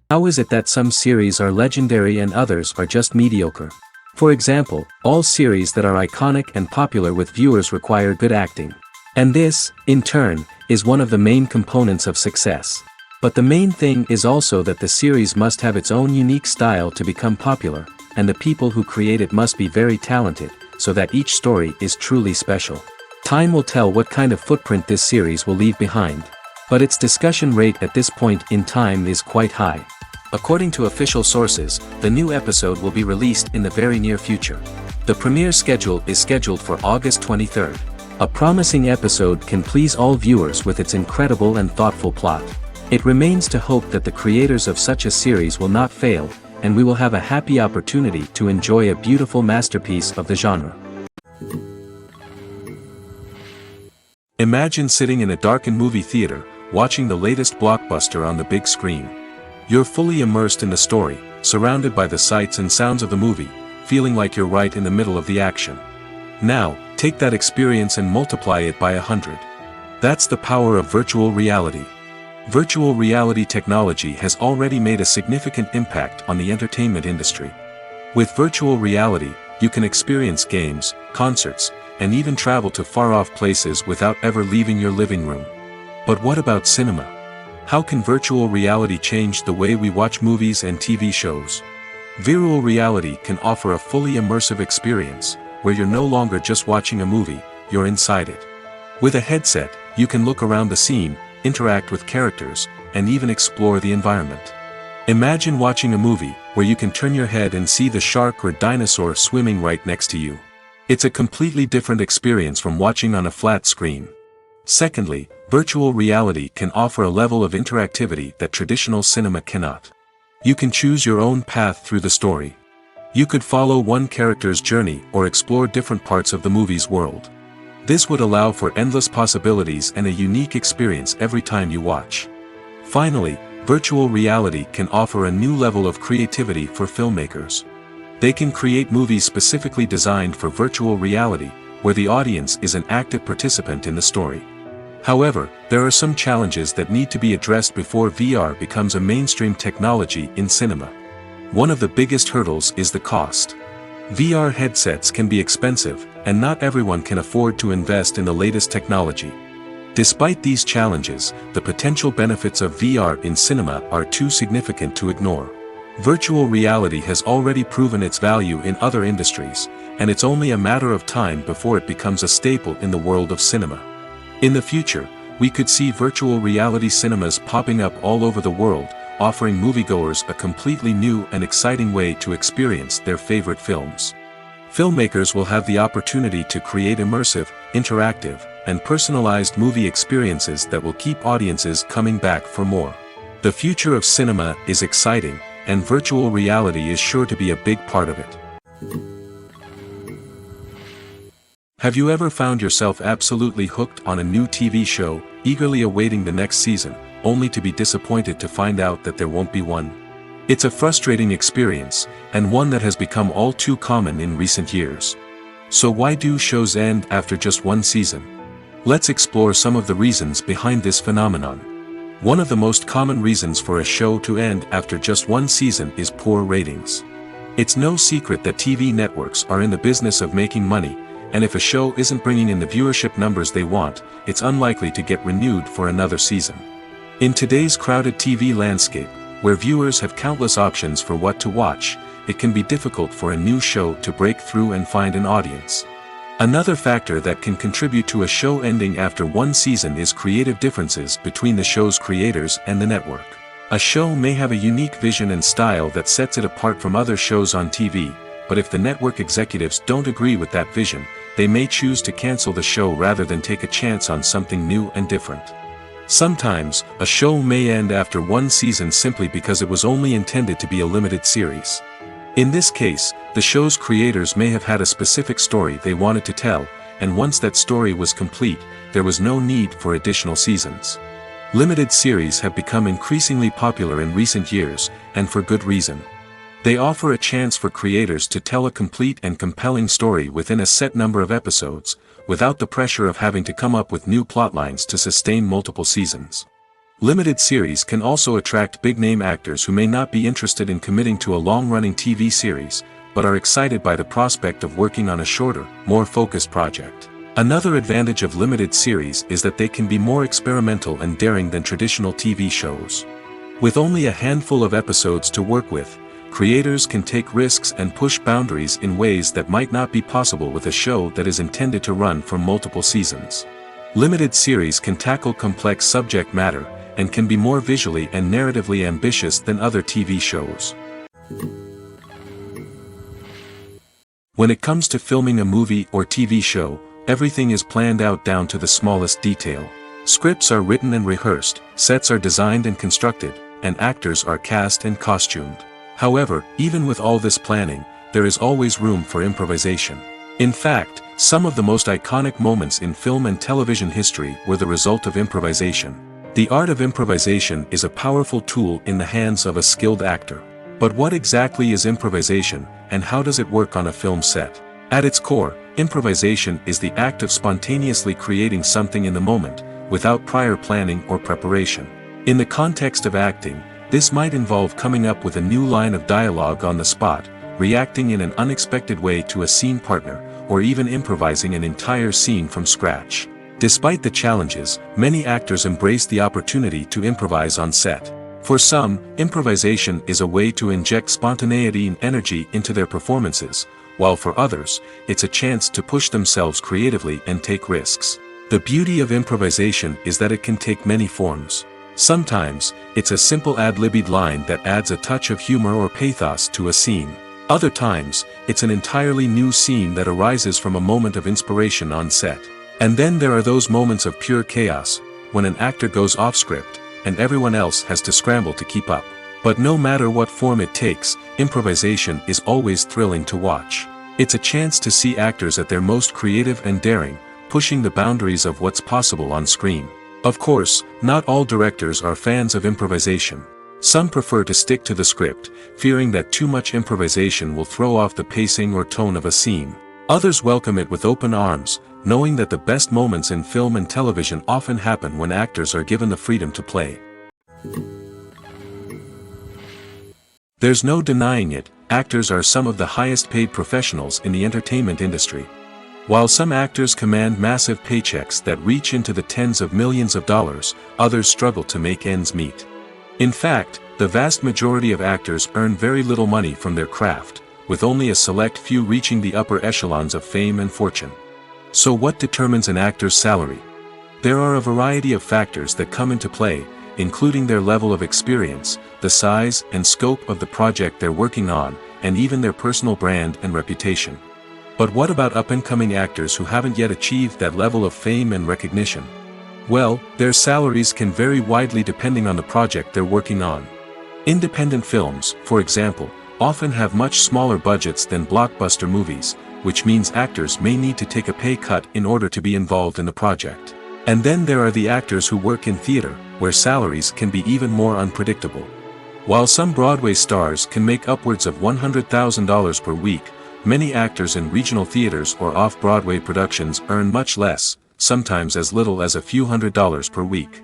How is it that some series are legendary and others are just mediocre? For example, all series that are iconic and popular with viewers require good acting. And this, in turn, is one of the main components of success. But the main thing is also that the series must have its own unique style to become popular, and the people who create it must be very talented, so that each story is truly special. Time will tell what kind of footprint this series will leave behind. But its discussion rate at this point in time is quite high. According to official sources, the new episode will be released in the very near future. The premiere schedule is scheduled for August 23rd. A promising episode can please all viewers with its incredible and thoughtful plot. It remains to hope that the creators of such a series will not fail, and we will have a happy opportunity to enjoy a beautiful masterpiece of the genre. Imagine sitting in a darkened movie theater, watching the latest blockbuster on the big screen. You're fully immersed in the story, surrounded by the sights and sounds of the movie, feeling like you're right in the middle of the action. Now, take that experience and multiply it by 100. That's the power of virtual reality. Virtual reality technology has already made a significant impact on the entertainment industry. With virtual reality, you can experience games, concerts, and even travel to far-off places without ever leaving your living room. But what about cinema? How can virtual reality change the way we watch movies and TV shows? Virtual reality can offer a fully immersive experience, where you're no longer just watching a movie, you're inside it. With a headset, you can look around the scene, interact with characters, and even explore the environment. Imagine watching a movie, where you can turn your head and see the shark or dinosaur swimming right next to you. It's a completely different experience from watching on a flat screen. Secondly, virtual reality can offer a level of interactivity that traditional cinema cannot. You can choose your own path through the story. You could follow one character's journey or explore different parts of the movie's world. This would allow for endless possibilities and a unique experience every time you watch. Finally, virtual reality can offer a new level of creativity for filmmakers. They can create movies specifically designed for virtual reality, where the audience is an active participant in the story. However, there are some challenges that need to be addressed before VR becomes a mainstream technology in cinema. One of the biggest hurdles is the cost. VR headsets can be expensive, and not everyone can afford to invest in the latest technology. Despite these challenges, the potential benefits of VR in cinema are too significant to ignore. Virtual reality has already proven its value in other industries, and it's only a matter of time before it becomes a staple in the world of cinema. In the future, we could see virtual reality cinemas popping up all over the world, offering moviegoers a completely new and exciting way to experience their favorite films. Filmmakers will have the opportunity to create immersive, interactive, and personalized movie experiences that will keep audiences coming back for more. The future of cinema is exciting, and virtual reality is sure to be a big part of it. Have you ever found yourself absolutely hooked on a new TV show, eagerly awaiting the next season, only to be disappointed to find out that there won't be one? It's a frustrating experience, and one that has become all too common in recent years. So why do shows end after just one season? Let's explore some of the reasons behind this phenomenon. One of the most common reasons for a show to end after just one season is poor ratings. It's no secret that TV networks are in the business of making money, and if a show isn't bringing in the viewership numbers they want, it's unlikely to get renewed for another season. In today's crowded TV landscape, where viewers have countless options for what to watch, it can be difficult for a new show to break through and find an audience. Another factor that can contribute to a show ending after one season is creative differences between the show's creators and the network. A show may have a unique vision and style that sets it apart from other shows on TV, but if the network executives don't agree with that vision, they may choose to cancel the show rather than take a chance on something new and different. Sometimes, a show may end after one season simply because it was only intended to be a limited series. In this case, the show's creators may have had a specific story they wanted to tell, and once that story was complete, there was no need for additional seasons. Limited series have become increasingly popular in recent years, and for good reason. They offer a chance for creators to tell a complete and compelling story within a set number of episodes, without the pressure of having to come up with new plotlines to sustain multiple seasons. Limited series can also attract big-name actors who may not be interested in committing to a long-running TV series, but are excited by the prospect of working on a shorter, more focused project. Another advantage of limited series is that they can be more experimental and daring than traditional TV shows. With only a handful of episodes to work with, creators can take risks and push boundaries in ways that might not be possible with a show that is intended to run for multiple seasons. Limited series can tackle complex subject matter, and can be more visually and narratively ambitious than other TV shows. When it comes to filming a movie or TV show, everything is planned out down to the smallest detail. Scripts are written and rehearsed, sets are designed and constructed, and actors are cast and costumed. However, even with all this planning, there is always room for improvisation. In fact, some of the most iconic moments in film and television history were the result of improvisation. The art of improvisation is a powerful tool in the hands of a skilled actor. But what exactly is improvisation, and how does it work on a film set? At its core, improvisation is the act of spontaneously creating something in the moment, without prior planning or preparation. In the context of acting, this might involve coming up with a new line of dialogue on the spot, reacting in an unexpected way to a scene partner, or even improvising an entire scene from scratch. Despite the challenges, many actors embrace the opportunity to improvise on set. For some, improvisation is a way to inject spontaneity and energy into their performances, while for others, it's a chance to push themselves creatively and take risks. The beauty of improvisation is that it can take many forms. Sometimes, it's a simple ad-libbed line that adds a touch of humor or pathos to a scene. Other times, it's an entirely new scene that arises from a moment of inspiration on set. And then there are those moments of pure chaos, when an actor goes off script, and everyone else has to scramble to keep up. But no matter what form it takes, improvisation is always thrilling to watch. It's a chance to see actors at their most creative and daring, pushing the boundaries of what's possible on screen. Of course, not all directors are fans of improvisation. Some prefer to stick to the script, fearing that too much improvisation will throw off the pacing or tone of a scene. Others welcome it with open arms, knowing that the best moments in film and television often happen when actors are given the freedom to play. There's no denying it, actors are some of the highest paid professionals in the entertainment industry. While some actors command massive paychecks that reach into the tens of millions of dollars, others struggle to make ends meet. In fact, the vast majority of actors earn very little money from their craft, with only a select few reaching the upper echelons of fame and fortune. So what determines an actor's salary? There are a variety of factors that come into play, including their level of experience, the size and scope of the project they're working on, and even their personal brand and reputation. But what about up-and-coming actors who haven't yet achieved that level of fame and recognition? Well, their salaries can vary widely depending on the project they're working on. Independent films, for example, often have much smaller budgets than blockbuster movies, which means actors may need to take a pay cut in order to be involved in the project. And then there are the actors who work in theater, where salaries can be even more unpredictable. While some Broadway stars can make upwards of $100,000 per week, many actors in regional theaters or off-Broadway productions earn much less, sometimes as little as a few $100s per week.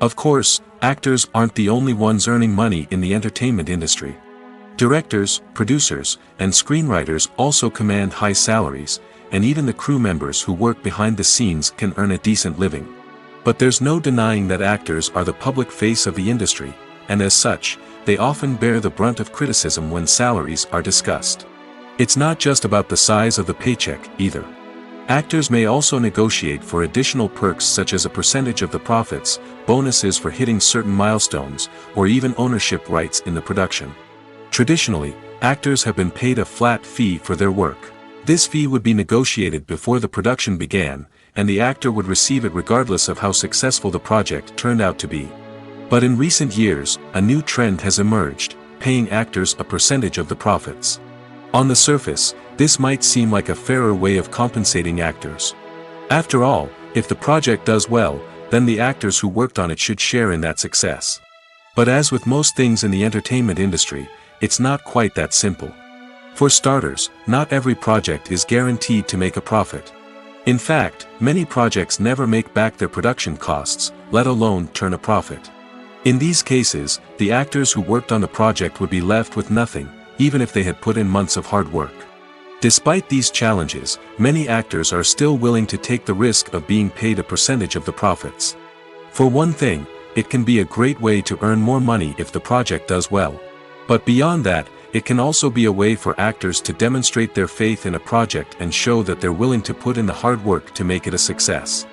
Of course, actors aren't the only ones earning money in the entertainment industry. Directors, producers, and screenwriters also command high salaries, and even the crew members who work behind the scenes can earn a decent living. But there's no denying that actors are the public face of the industry, and as such, they often bear the brunt of criticism when salaries are discussed. It's not just about the size of the paycheck, either. Actors may also negotiate for additional perks such as a percentage of the profits, bonuses for hitting certain milestones, or even ownership rights in the production. Traditionally, actors have been paid a flat fee for their work. This fee would be negotiated before the production began, and the actor would receive it regardless of how successful the project turned out to be. But in recent years, a new trend has emerged, paying actors a percentage of the profits. On the surface, this might seem like a fairer way of compensating actors. After all, if the project does well, then the actors who worked on it should share in that success. But as with most things in the entertainment industry, it's not quite that simple. For starters, not every project is guaranteed to make a profit. In fact, many projects never make back their production costs, let alone turn a profit. In these cases, the actors who worked on the project would be left with nothing, even if they had put in months of hard work. Despite these challenges, many actors are still willing to take the risk of being paid a percentage of the profits. For one thing, it can be a great way to earn more money if the project does well. But beyond that, it can also be a way for actors to demonstrate their faith in a project and show that they're willing to put in the hard work to make it a success.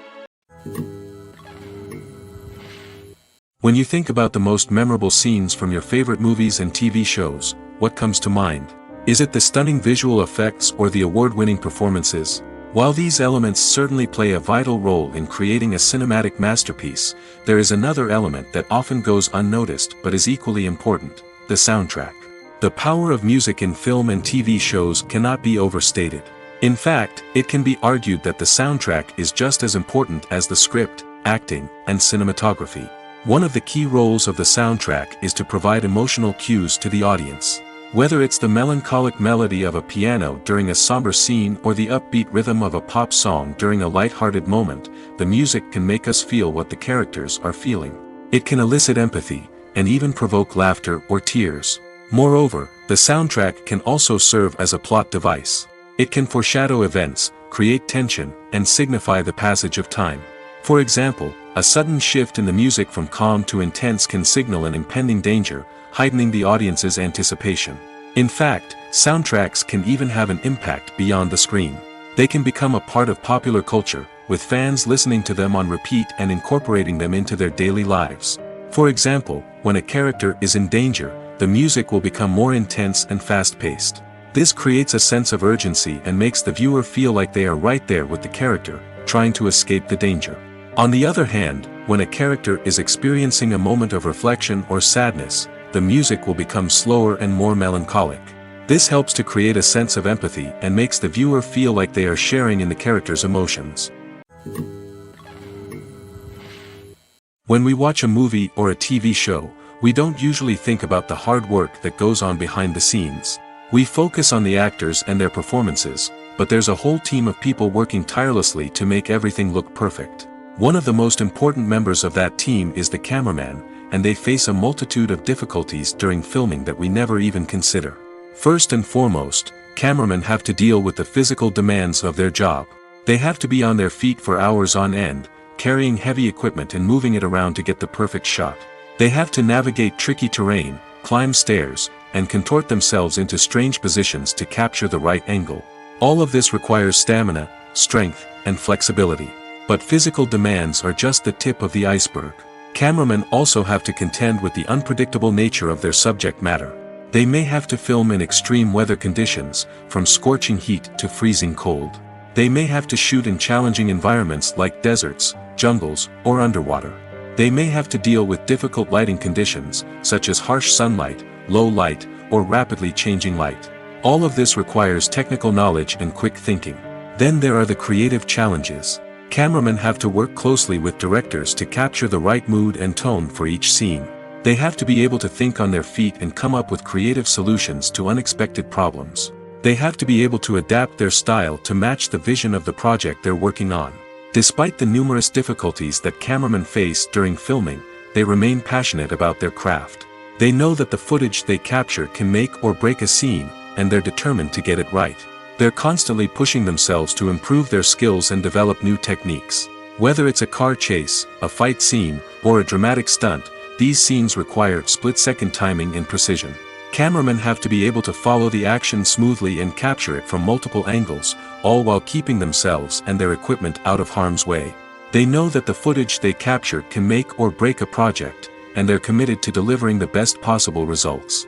When you think about the most memorable scenes from your favorite movies and TV shows, what comes to mind? Is it the stunning visual effects or the award-winning performances? While these elements certainly play a vital role in creating a cinematic masterpiece, there is another element that often goes unnoticed but is equally important: the soundtrack. The power of music in film and TV shows cannot be overstated. In fact, it can be argued that the soundtrack is just as important as the script, acting, and cinematography. One of the key roles of the soundtrack is to provide emotional cues to the audience. Whether it's the melancholic melody of a piano during a somber scene or the upbeat rhythm of a pop song during a light-hearted moment, the music can make us feel what the characters are feeling. It can elicit empathy, and even provoke laughter or tears. Moreover, the soundtrack can also serve as a plot device. It can foreshadow events, create tension, and signify the passage of time. For example, a sudden shift in the music from calm to intense can signal an impending danger, heightening the audience's anticipation. In fact, soundtracks can even have an impact beyond the screen. They can become a part of popular culture, with fans listening to them on repeat and incorporating them into their daily lives. For example, when a character is in danger, the music will become more intense and fast-paced. This creates a sense of urgency and makes the viewer feel like they are right there with the character, trying to escape the danger. On the other hand, when a character is experiencing a moment of reflection or sadness, the music will become slower and more melancholic. This helps to create a sense of empathy and makes the viewer feel like they are sharing in the character's emotions. When we watch a movie or a TV show, we don't usually think about the hard work that goes on behind the scenes. We focus on the actors and their performances, but there's a whole team of people working tirelessly to make everything look perfect. One of the most important members of that team is the cameraman, and they face a multitude of difficulties during filming that we never even consider. First and foremost, cameramen have to deal with the physical demands of their job. They have to be on their feet for hours on end, carrying heavy equipment and moving it around to get the perfect shot. They have to navigate tricky terrain, climb stairs, and contort themselves into strange positions to capture the right angle. All of this requires stamina, strength, and flexibility. But physical demands are just the tip of the iceberg. Cameramen also have to contend with the unpredictable nature of their subject matter. They may have to film in extreme weather conditions, from scorching heat to freezing cold. They may have to shoot in challenging environments like deserts, jungles, or underwater. They may have to deal with difficult lighting conditions, such as harsh sunlight, low light, or rapidly changing light. All of this requires technical knowledge and quick thinking. Then there are the creative challenges. Cameramen have to work closely with directors to capture the right mood and tone for each scene. They have to be able to think on their feet and come up with creative solutions to unexpected problems. They have to be able to adapt their style to match the vision of the project they're working on. Despite the numerous difficulties that cameramen face during filming, they remain passionate about their craft. They know that the footage they capture can make or break a scene, and they're determined to get it right. They're constantly pushing themselves to improve their skills and develop new techniques. Whether it's a car chase, a fight scene, or a dramatic stunt, these scenes require split-second timing and precision. Cameramen have to be able to follow the action smoothly and capture it from multiple angles, all while keeping themselves and their equipment out of harm's way. They know that the footage they capture can make or break a project, and they're committed to delivering the best possible results.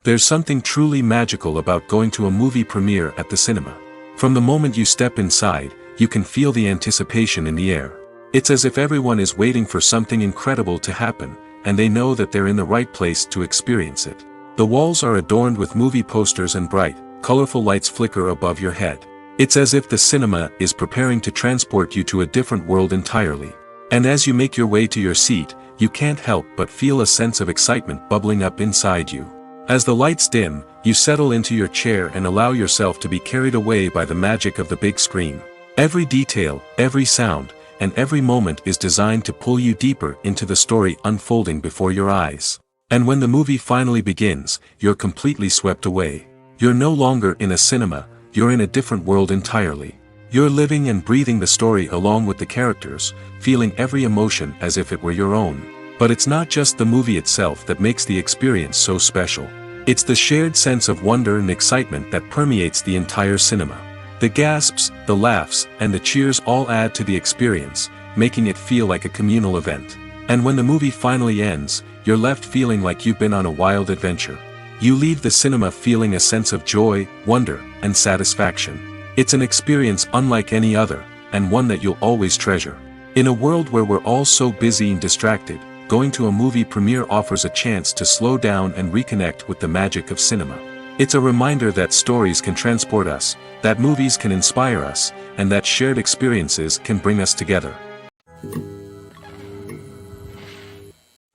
There's something truly magical about going to a movie premiere at the cinema. From the moment you step inside, you can feel the anticipation in the air. It's as if everyone is waiting for something incredible to happen, and they know that they're in the right place to experience it. The walls are adorned with movie posters and bright, colorful lights flicker above your head. It's as if the cinema is preparing to transport you to a different world entirely. And as you make your way to your seat, you can't help but feel a sense of excitement bubbling up inside you. As the lights dim, you settle into your chair and allow yourself to be carried away by the magic of the big screen. Every detail, every sound, and every moment is designed to pull you deeper into the story unfolding before your eyes. And when the movie finally begins, you're completely swept away. You're no longer in a cinema, you're in a different world entirely. You're living and breathing the story along with the characters, feeling every emotion as if it were your own. But it's not just the movie itself that makes the experience so special. It's the shared sense of wonder and excitement that permeates the entire cinema. The gasps, the laughs, and the cheers all add to the experience, making it feel like a communal event. And when the movie finally ends, you're left feeling like you've been on a wild adventure. You leave the cinema feeling a sense of joy, wonder, and satisfaction. It's an experience unlike any other, and one that you'll always treasure. In a world where we're all so busy and distracted, going to a movie premiere offers a chance to slow down and reconnect with the magic of cinema. It's a reminder that stories can transport us, that movies can inspire us, and that shared experiences can bring us together.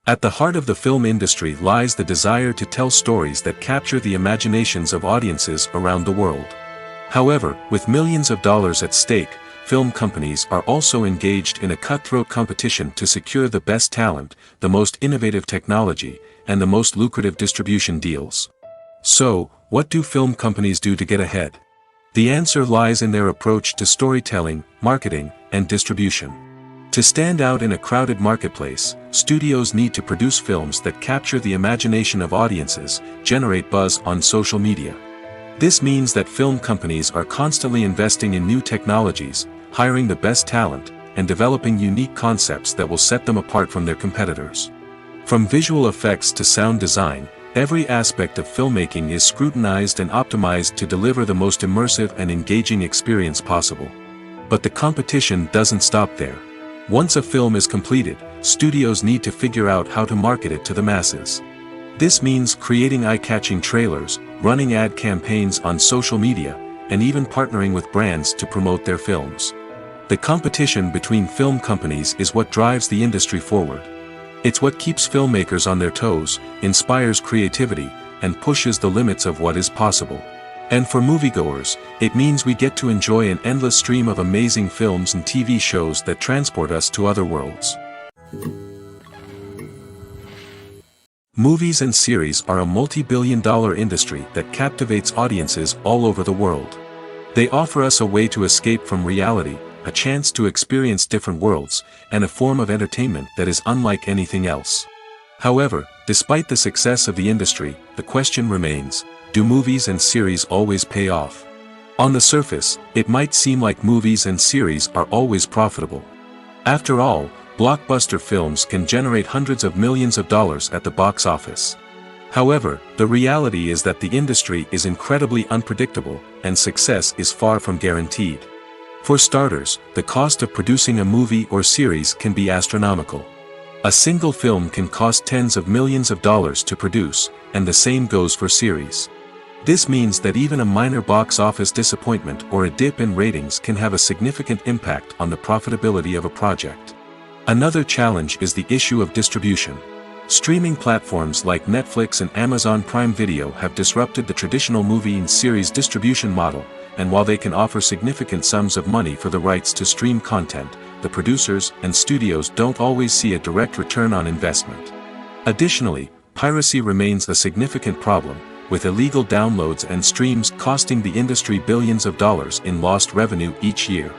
At the heart of the film industry lies the desire to tell stories that capture the imaginations of audiences around the world. However, with millions of dollars at stake, film companies are also engaged in a cutthroat competition to secure the best talent, the most innovative technology, and the most lucrative distribution deals. So, what do film companies do to get ahead? The answer lies in their approach to storytelling, marketing, and distribution. To stand out in a crowded marketplace, studios need to produce films that capture the imagination of audiences, generate buzz on social media. This means that film companies are constantly investing in new technologies, hiring the best talent, and developing unique concepts that will set them apart from their competitors. From visual effects to sound design, every aspect of filmmaking is scrutinized and optimized to deliver the most immersive and engaging experience possible. But the competition doesn't stop there. Once a film is completed, studios need to figure out how to market it to the masses. This means creating eye-catching trailers, running ad campaigns on social media, and even partnering with brands to promote their films. The competition between film companies is what drives the industry forward. It's what keeps filmmakers on their toes, inspires creativity, and pushes the limits of what is possible. And for moviegoers, it means we get to enjoy an endless stream of amazing films and TV shows that transport us to other worlds. Movies and series are a multi-billion-dollar industry that captivates audiences all over the world. They offer us a way to escape from reality, a chance to experience different worlds, and a form of entertainment that is unlike anything else. However, despite the success of the industry, the question remains, do movies and series always pay off? On the surface, it might seem like movies and series are always profitable. After all, blockbuster films can generate hundreds of millions of dollars at the box office. However, the reality is that the industry is incredibly unpredictable, and success is far from guaranteed. For starters, the cost of producing a movie or series can be astronomical. A single film can cost tens of millions of dollars to produce, and the same goes for series. This means that even a minor box office disappointment or a dip in ratings can have a significant impact on the profitability of a project. Another challenge is the issue of distribution. Streaming platforms like Netflix and Amazon Prime Video have disrupted the traditional movie and series distribution model, and while they can offer significant sums of money for the rights to stream content, the producers and studios don't always see a direct return on investment. Additionally, piracy remains a significant problem, with illegal downloads and streams costing the industry billions of dollars in lost revenue each year.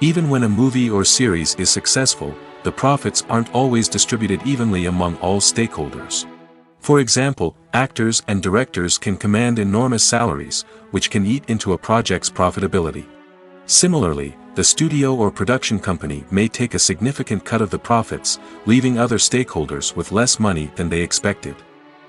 Even when a movie or series is successful, the profits aren't always distributed evenly among all stakeholders. For example, actors and directors can command enormous salaries, which can eat into a project's profitability. Similarly, the studio or production company may take a significant cut of the profits, leaving other stakeholders with less money than they expected.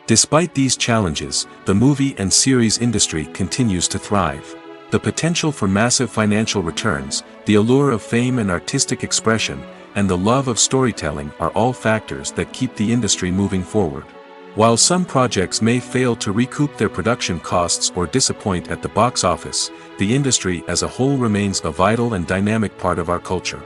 Despite these challenges, the movie and series industry continues to thrive. The potential for massive financial returns, the allure of fame and artistic expression, and the love of storytelling are all factors that keep the industry moving forward. While some projects may fail to recoup their production costs or disappoint at the box office, the industry as a whole remains a vital and dynamic part of our culture.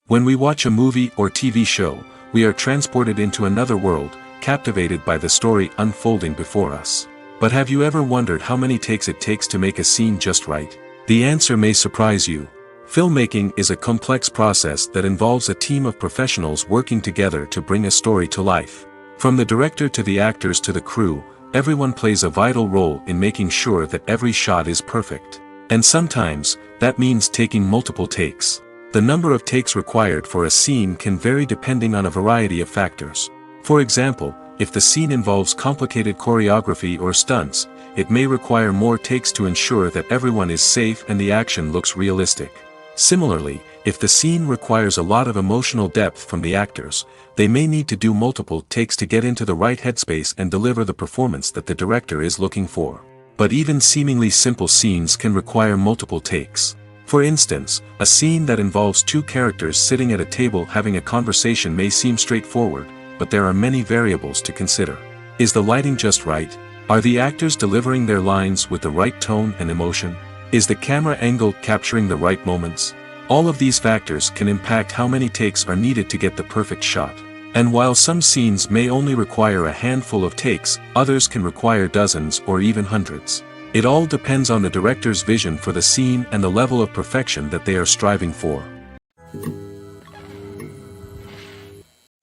When we watch a movie or TV show, we are transported into another world, captivated by the story unfolding before us. But have you ever wondered how many takes it takes to make a scene just right? The answer may surprise you. Filmmaking is a complex process that involves a team of professionals working together to bring a story to life. From the director to the actors to the crew, everyone plays a vital role in making sure that every shot is perfect. And sometimes, that means taking multiple takes. The number of takes required for a scene can vary depending on a variety of factors. For example, if the scene involves complicated choreography or stunts, it may require more takes to ensure that everyone is safe and the action looks realistic. Similarly, if the scene requires a lot of emotional depth from the actors, they may need to do multiple takes to get into the right headspace and deliver the performance that the director is looking for. But even seemingly simple scenes can require multiple takes. For instance, a scene that involves two characters sitting at a table having a conversation may seem straightforward, but there are many variables to consider. Is the lighting just right? Are the actors delivering their lines with the right tone and emotion? Is the camera angle capturing the right moments? All of these factors can impact how many takes are needed to get the perfect shot. And while some scenes may only require a handful of takes, others can require dozens or even hundreds. It all depends on the director's vision for the scene and the level of perfection that they are striving for.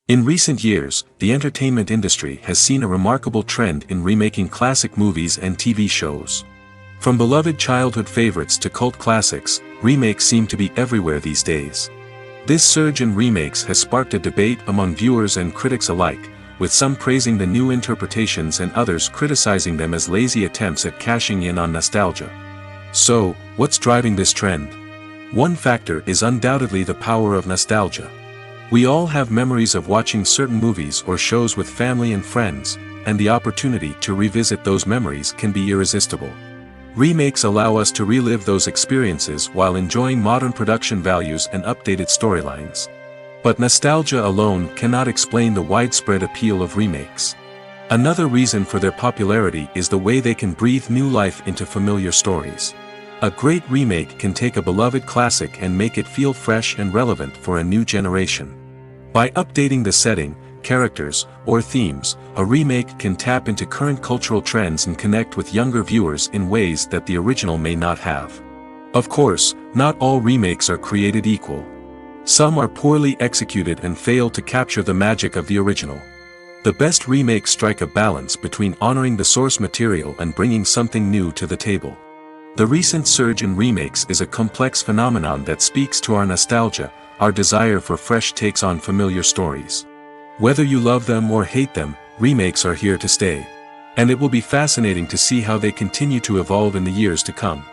In recent years, the entertainment industry has seen a remarkable trend in remaking classic movies and TV shows. From beloved childhood favorites to cult classics, remakes seem to be everywhere these days. This surge in remakes has sparked a debate among viewers and critics alike, with some praising the new interpretations and others criticizing them as lazy attempts at cashing in on nostalgia. So, what's driving this trend? One factor is undoubtedly the power of nostalgia. We all have memories of watching certain movies or shows with family and friends, and the opportunity to revisit those memories can be irresistible. Remakes allow us to relive those experiences while enjoying modern production values and updated storylines. But nostalgia alone cannot explain the widespread appeal of remakes. Another reason for their popularity is the way they can breathe new life into familiar stories. A great remake can take a beloved classic and make it feel fresh and relevant for a new generation. By updating the setting, characters, or themes, a remake can tap into current cultural trends and connect with younger viewers in ways that the original may not have. Of course, not all remakes are created equal. Some are poorly executed and fail to capture the magic of the original. The best remakes strike a balance between honoring the source material and bringing something new to the table. The recent surge in remakes is a complex phenomenon that speaks to our nostalgia, our desire for fresh takes on familiar stories. Whether you love them or hate them, remakes are here to stay. And it will be fascinating to see how they continue to evolve in the years to come.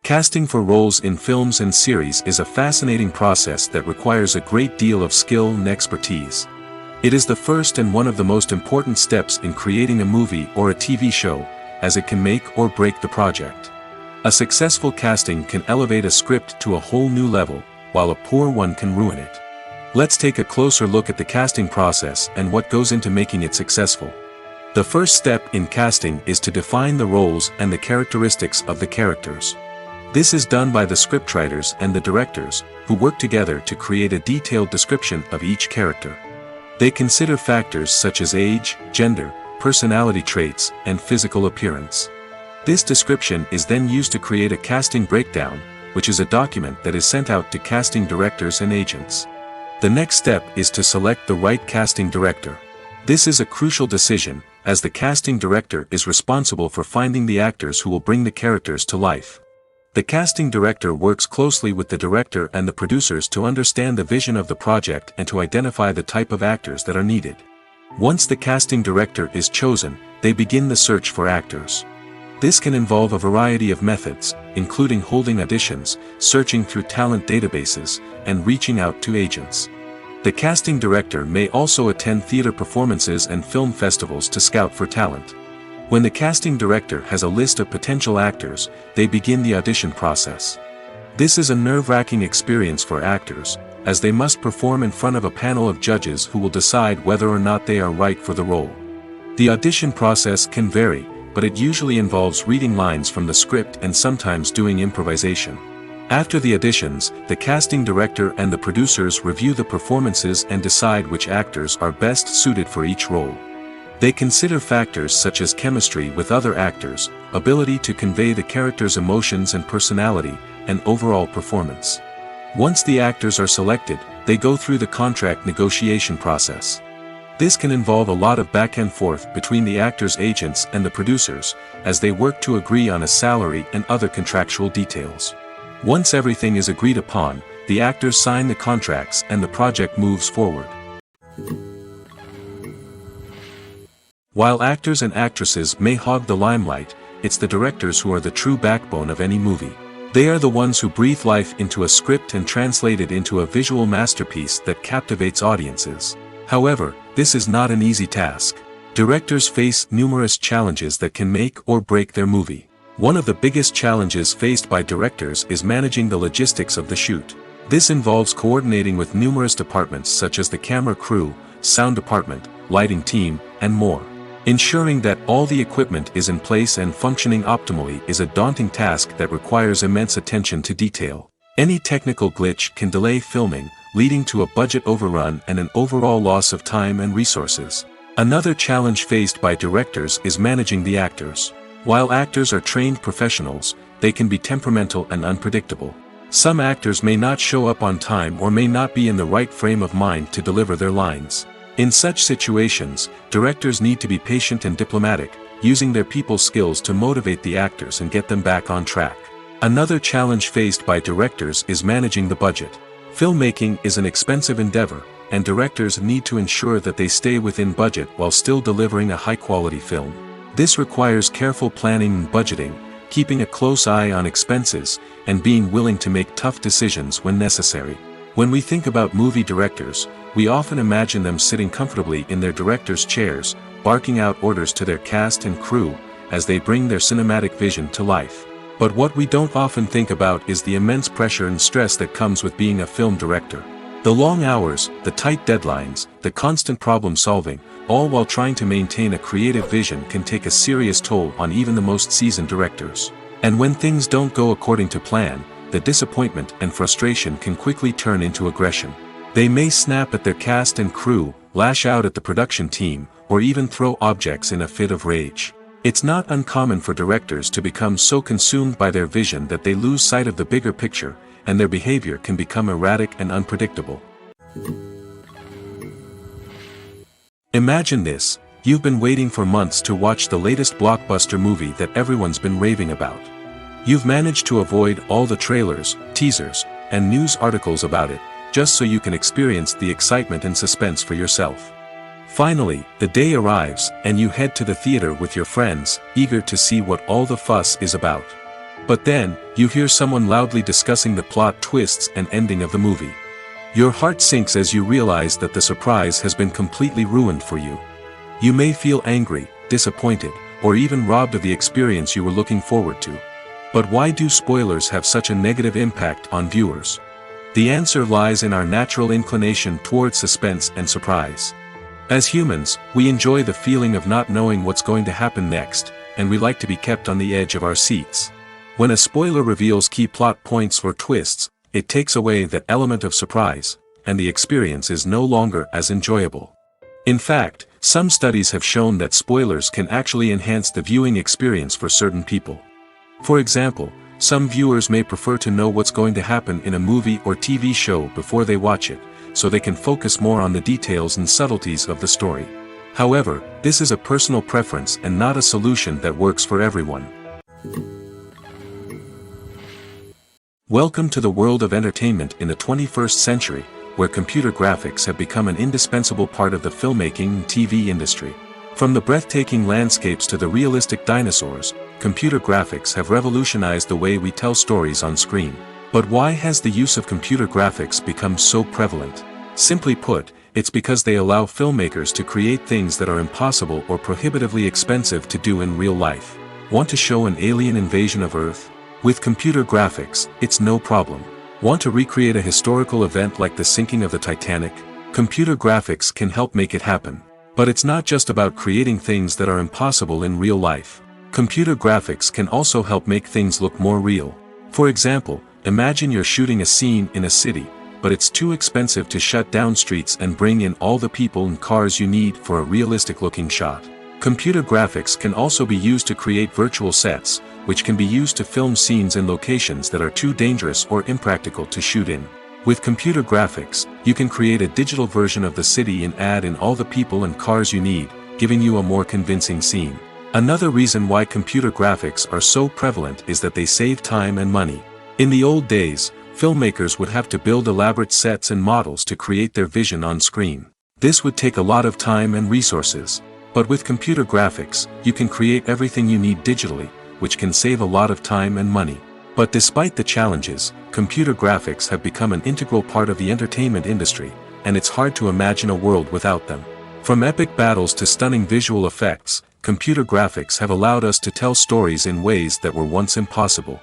Casting for roles in films and series is a fascinating process that requires a great deal of skill and expertise. It is the first and one of the most important steps in creating a movie or a TV show, as it can make or break the project. A successful casting can elevate a script to a whole new level, while a poor one can ruin it. Let's take a closer look at the casting process and what goes into making it successful. The first step in casting is to define the roles and the characteristics of the characters. This is done by the scriptwriters and the directors, who work together to create a detailed description of each character. They consider factors such as age, gender, personality traits, and physical appearance. This description is then used to create a casting breakdown, which is a document that is sent out to casting directors and agents. The next step is to select the right casting director. This is a crucial decision, as the casting director is responsible for finding the actors who will bring the characters to life. The casting director works closely with the director and the producers to understand the vision of the project and to identify the type of actors that are needed. Once the casting director is chosen, they begin the search for actors. This can involve a variety of methods, including holding auditions, searching through talent databases, and reaching out to agents. The casting director may also attend theater performances and film festivals to scout for talent. When the casting director has a list of potential actors, they begin the audition process. This is a nerve-wracking experience for actors, as they must perform in front of a panel of judges who will decide whether or not they are right for the role. The audition process can vary, but it usually involves reading lines from the script and sometimes doing improvisation. After the auditions, the casting director and the producers review the performances and decide which actors are best suited for each role. They consider factors such as chemistry with other actors, ability to convey the character's emotions and personality, and overall performance. Once the actors are selected, they go through the contract negotiation process. This can involve a lot of back and forth between the actors' agents and the producers, as they work to agree on a salary and other contractual details. Once everything is agreed upon, the actors sign the contracts and the project moves forward. While actors and actresses may hog the limelight, it's the directors who are the true backbone of any movie. They are the ones who breathe life into a script and translate it into a visual masterpiece that captivates audiences. However, this is not an easy task. Directors face numerous challenges that can make or break their movie. One of the biggest challenges faced by directors is managing the logistics of the shoot. This involves coordinating with numerous departments such as the camera crew, sound department, lighting team, and more. Ensuring that all the equipment is in place and functioning optimally is a daunting task that requires immense attention to detail. Any technical glitch can delay filming, leading to a budget overrun and an overall loss of time and resources. Another challenge faced by directors is managing the actors. While actors are trained professionals, they can be temperamental and unpredictable. Some actors may not show up on time or may not be in the right frame of mind to deliver their lines. In such situations, directors need to be patient and diplomatic, using their people skills to motivate the actors and get them back on track. Another challenge faced by directors is managing the budget. Filmmaking is an expensive endeavor, and directors need to ensure that they stay within budget while still delivering a high-quality film. This requires careful planning and budgeting, keeping a close eye on expenses, and being willing to make tough decisions when necessary. When we think about movie directors, we often imagine them sitting comfortably in their director's chairs, barking out orders to their cast and crew, as they bring their cinematic vision to life. But what we don't often think about is the immense pressure and stress that comes with being a film director. The long hours, the tight deadlines, the constant problem solving, all while trying to maintain a creative vision can take a serious toll on even the most seasoned directors. And when things don't go according to plan, the disappointment and frustration can quickly turn into aggression. They may snap at their cast and crew, lash out at the production team, or even throw objects in a fit of rage. It's not uncommon for directors to become so consumed by their vision that they lose sight of the bigger picture, and their behavior can become erratic and unpredictable. Imagine this: you've been waiting for months to watch the latest blockbuster movie that everyone's been raving about. You've managed to avoid all the trailers, teasers, and news articles about it, just so you can experience the excitement and suspense for yourself. Finally, the day arrives, and you head to the theater with your friends, eager to see what all the fuss is about. But then, you hear someone loudly discussing the plot twists and ending of the movie. Your heart sinks as you realize that the surprise has been completely ruined for you. You may feel angry, disappointed, or even robbed of the experience you were looking forward to. But why do spoilers have such a negative impact on viewers? The answer lies in our natural inclination towards suspense and surprise. As humans, we enjoy the feeling of not knowing what's going to happen next, and we like to be kept on the edge of our seats. When a spoiler reveals key plot points or twists, it takes away that element of surprise, and the experience is no longer as enjoyable. In fact, some studies have shown that spoilers can actually enhance the viewing experience for certain people. For example, some viewers may prefer to know what's going to happen in a movie or TV show before they watch it, so they can focus more on the details and subtleties of the story. However, this is a personal preference and not a solution that works for everyone. Welcome to the world of entertainment in the 21st century, where computer graphics have become an indispensable part of the filmmaking and TV industry. From the breathtaking landscapes to the realistic dinosaurs, computer graphics have revolutionized the way we tell stories on screen. But why has the use of computer graphics become so prevalent? Simply put, it's because they allow filmmakers to create things that are impossible or prohibitively expensive to do in real life. Want to show an alien invasion of Earth? With computer graphics, it's no problem. Want to recreate a historical event like the sinking of the Titanic? Computer graphics can help make it happen. But it's not just about creating things that are impossible in real life. Computer graphics can also help make things look more real. For example, imagine you're shooting a scene in a city, but it's too expensive to shut down streets and bring in all the people and cars you need for a realistic-looking shot. Computer graphics can also be used to create virtual sets, which can be used to film scenes in locations that are too dangerous or impractical to shoot in. With computer graphics, you can create a digital version of the city and add in all the people and cars you need, giving you a more convincing scene. Another reason why computer graphics are so prevalent is that they save time and money. In the old days, filmmakers would have to build elaborate sets and models to create their vision on screen. This would take a lot of time and resources. But with computer graphics, you can create everything you need digitally, which can save a lot of time and money. But despite the challenges, computer graphics have become an integral part of the entertainment industry, and it's hard to imagine a world without them. From epic battles to stunning visual effects, computer graphics have allowed us to tell stories in ways that were once impossible.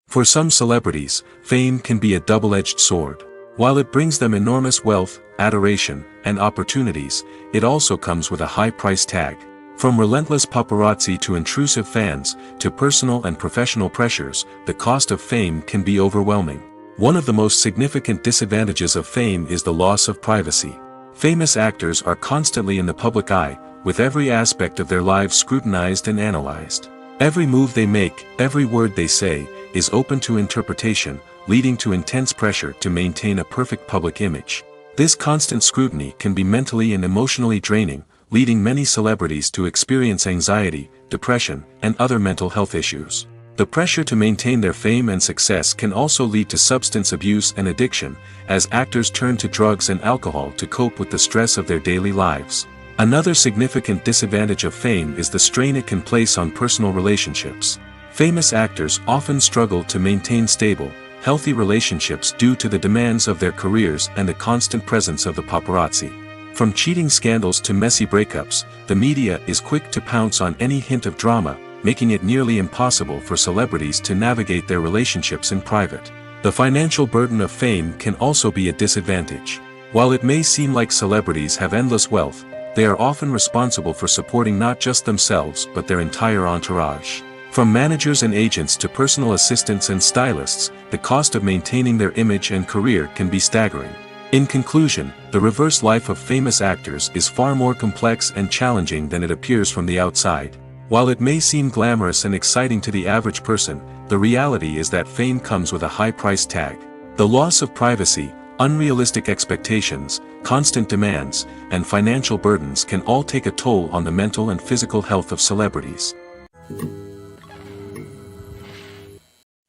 For some celebrities, fame can be a double-edged sword. While it brings them enormous wealth, adoration, and opportunities, it also comes with a high price tag. From relentless paparazzi to intrusive fans, to personal and professional pressures, the cost of fame can be overwhelming. One of the most significant disadvantages of fame is the loss of privacy. Famous actors are constantly in the public eye, with every aspect of their lives scrutinized and analyzed. Every move they make, every word they say, is open to interpretation, leading to intense pressure to maintain a perfect public image. This constant scrutiny can be mentally and emotionally draining, leading many celebrities to experience anxiety, depression, and other mental health issues. The pressure to maintain their fame and success can also lead to substance abuse and addiction, as actors turn to drugs and alcohol to cope with the stress of their daily lives. Another significant disadvantage of fame is the strain it can place on personal relationships. Famous actors often struggle to maintain stable, healthy relationships due to the demands of their careers and the constant presence of the paparazzi. From cheating scandals to messy breakups, the media is quick to pounce on any hint of drama, making it nearly impossible for celebrities to navigate their relationships in private. The financial burden of fame can also be a disadvantage. While it may seem like celebrities have endless wealth, they are often responsible for supporting not just themselves but their entire entourage. From managers and agents to personal assistants and stylists, the cost of maintaining their image and career can be staggering. In conclusion, the reverse life of famous actors is far more complex and challenging than it appears from the outside. While it may seem glamorous and exciting to the average person, the reality is that fame comes with a high price tag. The loss of privacy, unrealistic expectations, constant demands, and financial burdens can all take a toll on the mental and physical health of celebrities.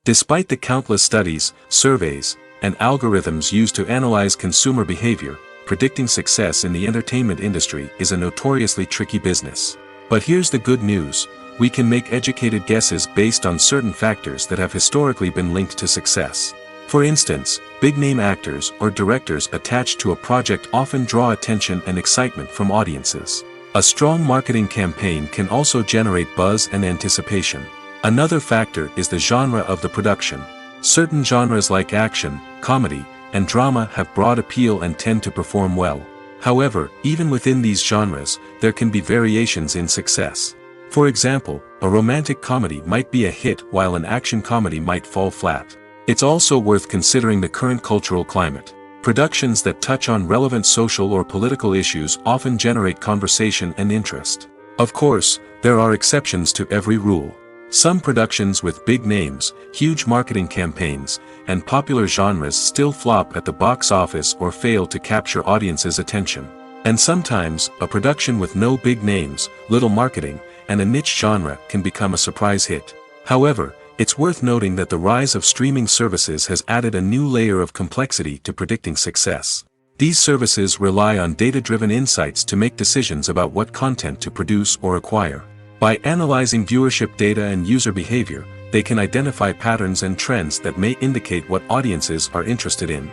Despite the countless studies, surveys, and algorithms used to analyze consumer behavior, predicting success in the entertainment industry is a notoriously tricky business. But here's the good news: we can make educated guesses based on certain factors that have historically been linked to success. For instance, big-name actors or directors attached to a project often draw attention and excitement from audiences. A strong marketing campaign can also generate buzz and anticipation. Another factor is the genre of the production. Certain genres like action, comedy, and drama have broad appeal and tend to perform well. However, even within these genres, there can be variations in success. For example, a romantic comedy might be a hit while an action comedy might fall flat. It's also worth considering the current cultural climate. Productions that touch on relevant social or political issues often generate conversation and interest. Of course, there are exceptions to every rule. Some productions with big names, huge marketing campaigns, and popular genres still flop at the box office or fail to capture audiences' attention. And sometimes, a production with no big names, little marketing, and a niche genre can become a surprise hit. However, it's worth noting that the rise of streaming services has added a new layer of complexity to predicting success. These services rely on data-driven insights to make decisions about what content to produce or acquire. By analyzing viewership data and user behavior, they can identify patterns and trends that may indicate what audiences are interested in.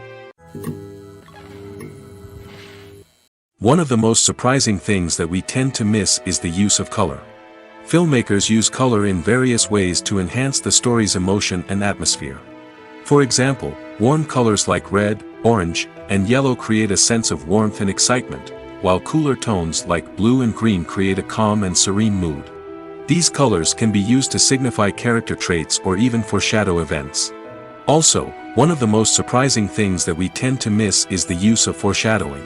One of the most surprising things that we tend to miss is the use of color. Filmmakers use color in various ways to enhance the story's emotion and atmosphere. For example, warm colors like red, orange, and yellow create a sense of warmth and excitement, while cooler tones like blue and green create a calm and serene mood. These colors can be used to signify character traits or even foreshadow events. Also, one of the most surprising things that we tend to miss is the use of foreshadowing.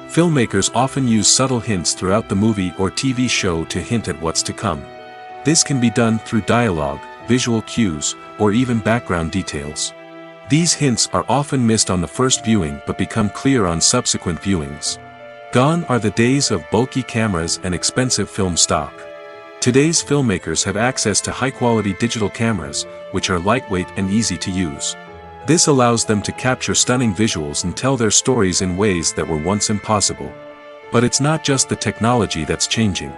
Filmmakers often use subtle hints throughout the movie or TV show to hint at what's to come. This can be done through dialogue, visual cues, or even background details. These hints are often missed on the first viewing but become clear on subsequent viewings. Gone are the days of bulky cameras and expensive film stock. Today's filmmakers have access to high-quality digital cameras, which are lightweight and easy to use. This allows them to capture stunning visuals and tell their stories in ways that were once impossible. But it's not just the technology that's changing.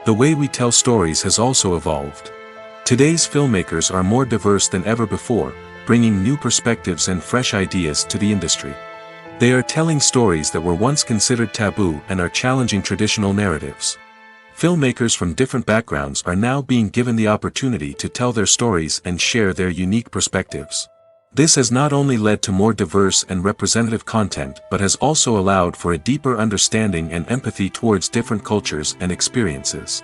The way we tell stories has also evolved. Today's filmmakers are more diverse than ever before, bringing new perspectives and fresh ideas to the industry. They are telling stories that were once considered taboo and are challenging traditional narratives. Filmmakers from different backgrounds are now being given the opportunity to tell their stories and share their unique perspectives. This has not only led to more diverse and representative content but has also allowed for a deeper understanding and empathy towards different cultures and experiences.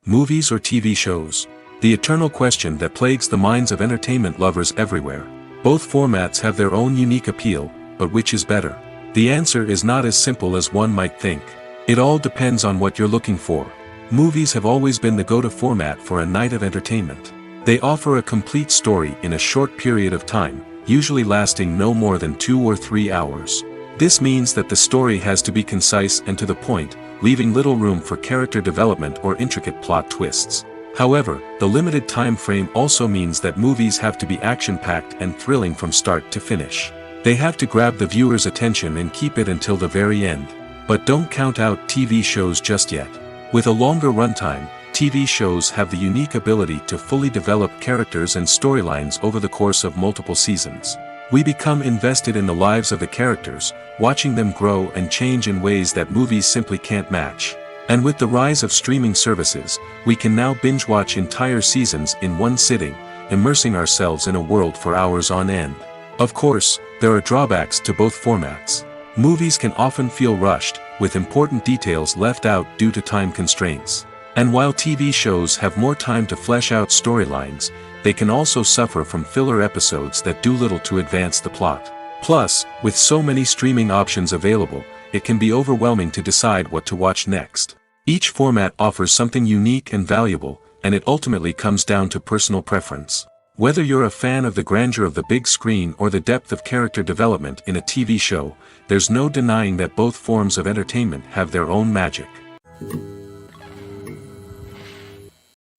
Movies or TV shows? The eternal question that plagues the minds of entertainment lovers everywhere. Both formats have their own unique appeal, but which is better? The answer is not as simple as one might think. It all depends on what you're looking for. Movies have always been the go-to format for a night of entertainment. They offer a complete story in a short period of time, usually lasting no more than 2 or 3 hours. This means that the story has to be concise and to the point, leaving little room for character development or intricate plot twists. However, the limited time frame also means that movies have to be action-packed and thrilling from start to finish. They have to grab the viewer's attention and keep it until the very end. But don't count out TV shows just yet. With a longer runtime, TV shows have the unique ability to fully develop characters and storylines over the course of multiple seasons. We become invested in the lives of the characters, watching them grow and change in ways that movies simply can't match. And with the rise of streaming services, we can now binge-watch entire seasons in one sitting, immersing ourselves in a world for hours on end. Of course, there are drawbacks to both formats. Movies can often feel rushed, with important details left out due to time constraints. And while TV shows have more time to flesh out storylines, they can also suffer from filler episodes that do little to advance the plot. Plus, with so many streaming options available, it can be overwhelming to decide what to watch next. Each format offers something unique and valuable, and it ultimately comes down to personal preference. Whether you're a fan of the grandeur of the big screen or the depth of character development in a TV show, there's no denying that both forms of entertainment have their own magic.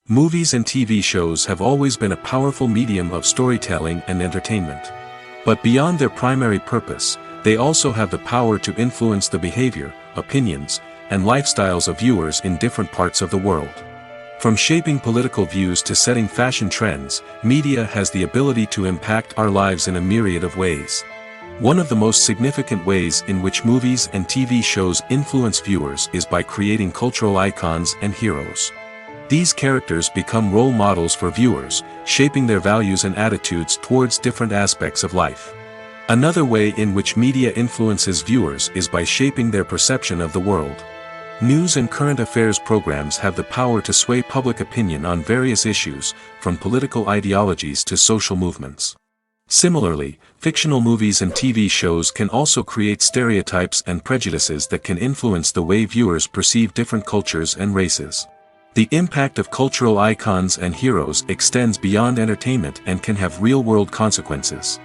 Movies and TV shows have always been a powerful medium of storytelling and entertainment. But beyond their primary purpose, they also have the power to influence the behavior, opinions, and lifestyles of viewers in different parts of the world. From shaping political views to setting fashion trends, media has the ability to impact our lives in a myriad of ways. One of the most significant ways in which movies and TV shows influence viewers is by creating cultural icons and heroes. These characters become role models for viewers, shaping their values and attitudes towards different aspects of life. Another way in which media influences viewers is by shaping their perception of the world. News and current affairs programs have the power to sway public opinion on various issues, from political ideologies to social movements. Similarly, fictional movies and TV shows can also create stereotypes and prejudices that can influence the way viewers perceive different cultures and races. The impact of cultural icons and heroes extends beyond entertainment and can have real-world consequences.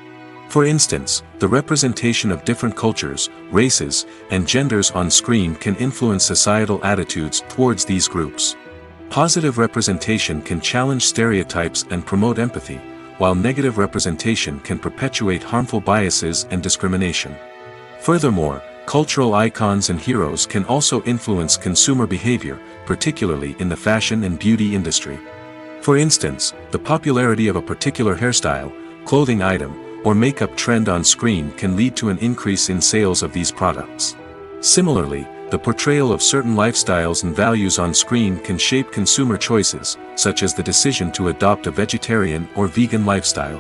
For instance, the representation of different cultures, races, and genders on screen can influence societal attitudes towards these groups. Positive representation can challenge stereotypes and promote empathy, while negative representation can perpetuate harmful biases and discrimination. Furthermore, cultural icons and heroes can also influence consumer behavior, particularly in the fashion and beauty industry. For instance, the popularity of a particular hairstyle, clothing item, or makeup trend on screen can lead to an increase in sales of these products. Similarly, the portrayal of certain lifestyles and values on screen can shape consumer choices, such as the decision to adopt a vegetarian or vegan lifestyle.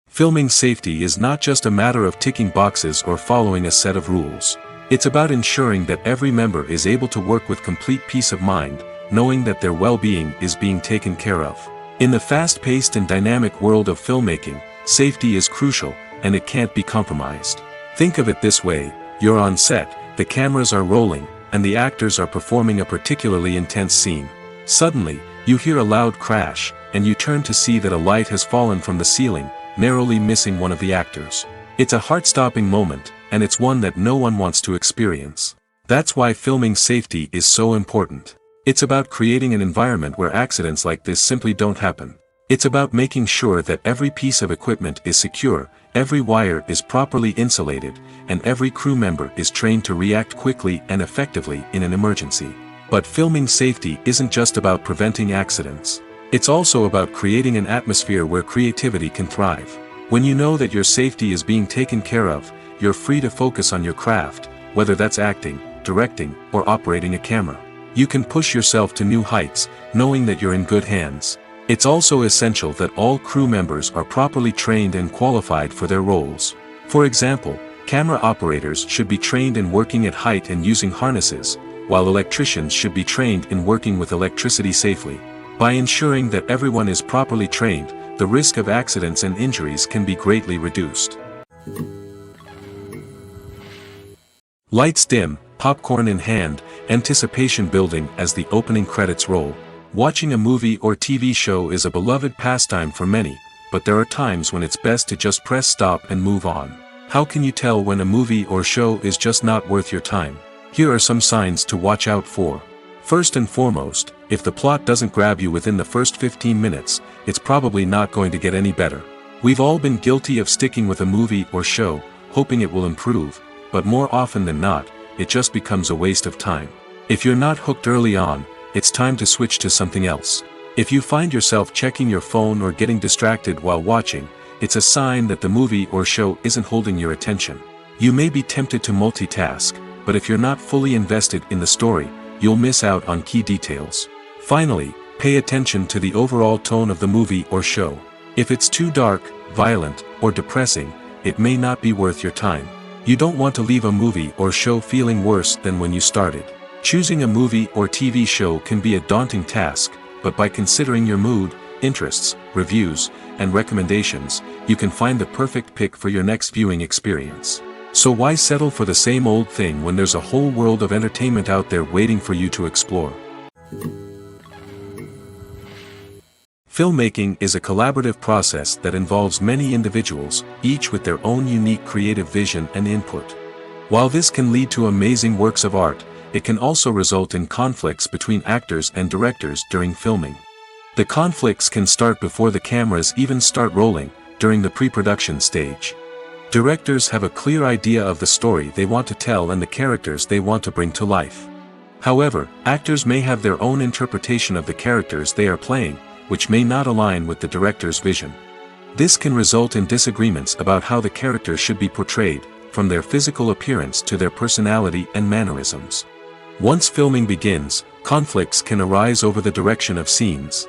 Filming safety is not just a matter of ticking boxes or following a set of rules. It's about ensuring that every member is able to work with complete peace of mind, knowing that their well-being is being taken care of. In the fast-paced and dynamic world of filmmaking, safety is crucial, and it can't be compromised. Think of it this way: you're on set, the cameras are rolling, and the actors are performing a particularly intense scene. Suddenly, you hear a loud crash, and you turn to see that a light has fallen from the ceiling, narrowly missing one of the actors. It's a heart-stopping moment, and it's one that no one wants to experience. That's why filming safety is so important. It's about creating an environment where accidents like this simply don't happen. It's about making sure that every piece of equipment is secure, every wire is properly insulated, and every crew member is trained to react quickly and effectively in an emergency. But filming safety isn't just about preventing accidents. It's also about creating an atmosphere where creativity can thrive. When you know that your safety is being taken care of, you're free to focus on your craft, whether that's acting, directing, or operating a camera. You can push yourself to new heights, knowing that you're in good hands. It's also essential that all crew members are properly trained and qualified for their roles. For example, camera operators should be trained in working at height and using harnesses, while electricians should be trained in working with electricity safely. By ensuring that everyone is properly trained, the risk of accidents and injuries can be greatly reduced. Lights dim, popcorn in hand, anticipation building as the opening credits roll. Watching a movie or TV show is a beloved pastime for many, but there are times when it's best to just press stop and move on. How can you tell when a movie or show is just not worth your time? Here are some signs to watch out for. First and foremost, if the plot doesn't grab you within the first 15 minutes, it's probably not going to get any better. We've all been guilty of sticking with a movie or show, hoping it will improve, but more often than not, it just becomes a waste of time. If you're not hooked early on, it's time to switch to something else. If you find yourself checking your phone or getting distracted while watching, it's a sign that the movie or show isn't holding your attention. You may be tempted to multitask, but if you're not fully invested in the story, you'll miss out on key details. Finally, pay attention to the overall tone of the movie or show. If it's too dark, violent, or depressing, it may not be worth your time. You don't want to leave a movie or show feeling worse than when you started. Choosing a movie or TV show can be a daunting task, but by considering your mood, interests, reviews, and recommendations, you can find the perfect pick for your next viewing experience. So why settle for the same old thing when there's a whole world of entertainment out there waiting for you to explore? Filmmaking is a collaborative process that involves many individuals, each with their own unique creative vision and input. While this can lead to amazing works of art, it can also result in conflicts between actors and directors during filming. The conflicts can start before the cameras even start rolling, during the pre-production stage. Directors have a clear idea of the story they want to tell and the characters they want to bring to life. However, actors may have their own interpretation of the characters they are playing, which may not align with the director's vision. This can result in disagreements about how the characters should be portrayed, from their physical appearance to their personality and mannerisms. Once filming begins, conflicts can arise over the direction of scenes.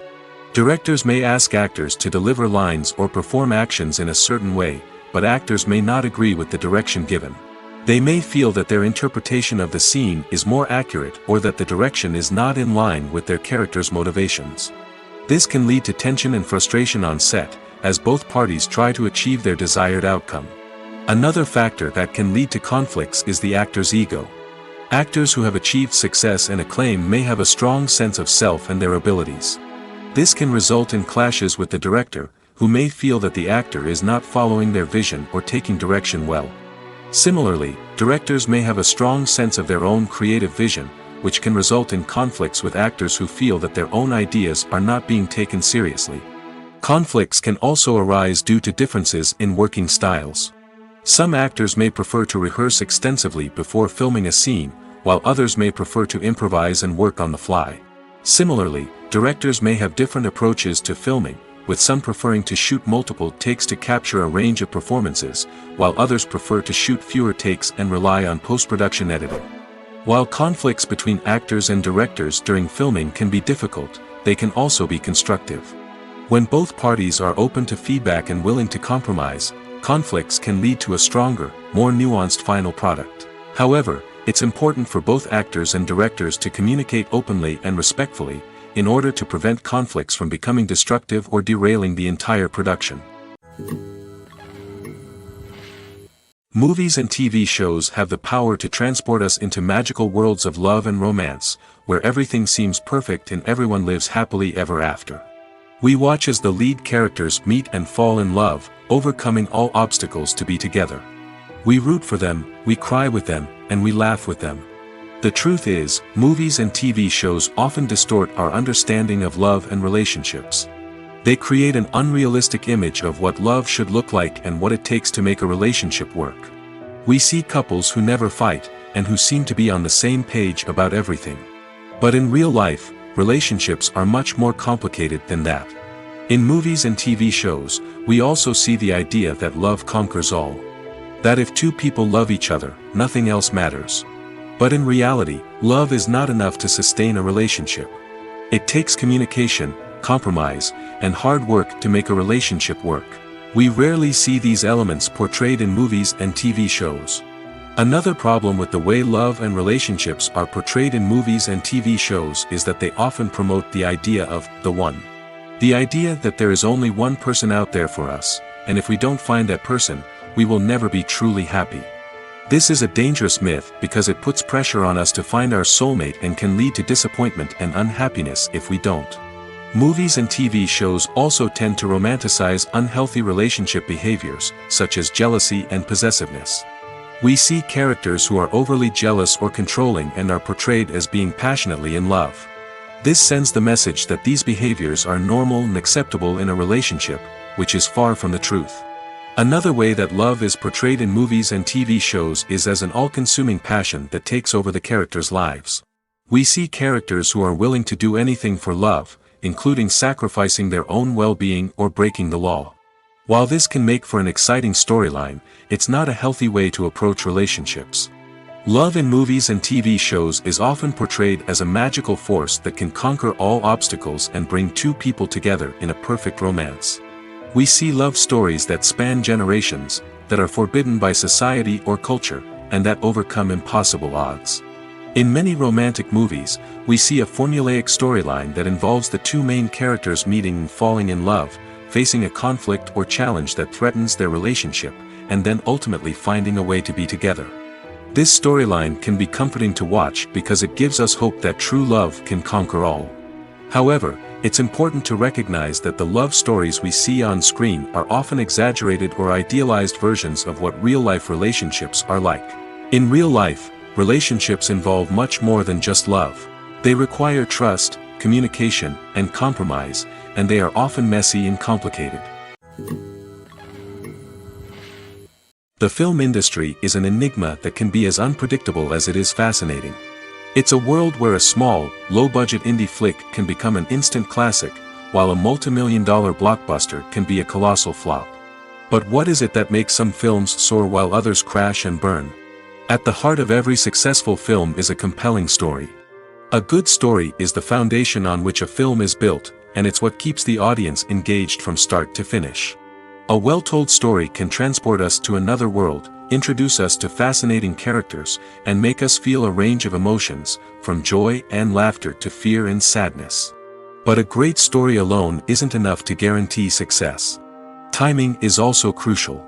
Directors may ask actors to deliver lines or perform actions in a certain way, but actors may not agree with the direction given. They may feel that their interpretation of the scene is more accurate or that the direction is not in line with their character's motivations. This can lead to tension and frustration on set, as both parties try to achieve their desired outcome. Another factor that can lead to conflicts is the actor's ego. Actors who have achieved success and acclaim may have a strong sense of self and their abilities. This can result in clashes with the director, who may feel that the actor is not following their vision or taking direction well. Similarly, directors may have a strong sense of their own creative vision, which can result in conflicts with actors who feel that their own ideas are not being taken seriously. Conflicts can also arise due to differences in working styles. Some actors may prefer to rehearse extensively before filming a scene, while others may prefer to improvise and work on the fly. Similarly, directors may have different approaches to filming, with some preferring to shoot multiple takes to capture a range of performances, while others prefer to shoot fewer takes and rely on post-production editing. While conflicts between actors and directors during filming can be difficult, they can also be constructive. When both parties are open to feedback and willing to compromise, conflicts can lead to a stronger, more nuanced final product. However, It's important for both actors and directors to communicate openly and respectfully, in order to prevent conflicts from becoming destructive or derailing the entire production. Movies and TV shows have the power to transport us into magical worlds of love and romance, where everything seems perfect and everyone lives happily ever after. We watch as the lead characters meet and fall in love, overcoming all obstacles to be together. We root for them, we cry with them, and we laugh with them. The truth is, movies and TV shows often distort our understanding of love and relationships. They create an unrealistic image of what love should look like and what it takes to make a relationship work. We see couples who never fight, and who seem to be on the same page about everything. But in real life, relationships are much more complicated than that. In movies and TV shows, we also see the idea that love conquers all. That if two people love each other, nothing else matters. But in reality, love is not enough to sustain a relationship. It takes communication, compromise, and hard work to make a relationship work. We rarely see these elements portrayed in movies and TV shows. Another problem with the way love and relationships are portrayed in movies and TV shows is that they often promote the idea of the one. The idea that there is only one person out there for us, and if we don't find that person, we will never be truly happy. This is a dangerous myth because it puts pressure on us to find our soulmate and can lead to disappointment and unhappiness if we don't. Movies and TV shows also tend to romanticize unhealthy relationship behaviors, such as jealousy and possessiveness. We see characters who are overly jealous or controlling and are portrayed as being passionately in love. This sends the message that these behaviors are normal and acceptable in a relationship, which is far from the truth. Another way that love is portrayed in movies and TV shows is as an all-consuming passion that takes over the characters' lives. We see characters who are willing to do anything for love, including sacrificing their own well-being or breaking the law. While this can make for an exciting storyline, it's not a healthy way to approach relationships. Love in movies and TV shows is often portrayed as a magical force that can conquer all obstacles and bring two people together in a perfect romance. We see love stories that span generations, that are forbidden by society or culture, and that overcome impossible odds. In many romantic movies, we see a formulaic storyline that involves the two main characters meeting and falling in love, facing a conflict or challenge that threatens their relationship, and then ultimately finding a way to be together. This storyline can be comforting to watch because it gives us hope that true love can conquer all. However, it's important to recognize that the love stories we see on screen are often exaggerated or idealized versions of what real-life relationships are like. In real life, relationships involve much more than just love. They require trust, communication, and compromise, and they are often messy and complicated. The film industry is an enigma that can be as unpredictable as it is fascinating. It's a world where a small, low-budget indie flick can become an instant classic, while a multi-million-dollar blockbuster can be a colossal flop. But what is it that makes some films soar while others crash and burn? At the heart of every successful film is a compelling story. A good story is the foundation on which a film is built, and it's what keeps the audience engaged from start to finish. A well-told story can transport us to another world, introduce us to fascinating characters, and make us feel a range of emotions, from joy and laughter to fear and sadness. But a great story alone isn't enough to guarantee success. Timing is also crucial.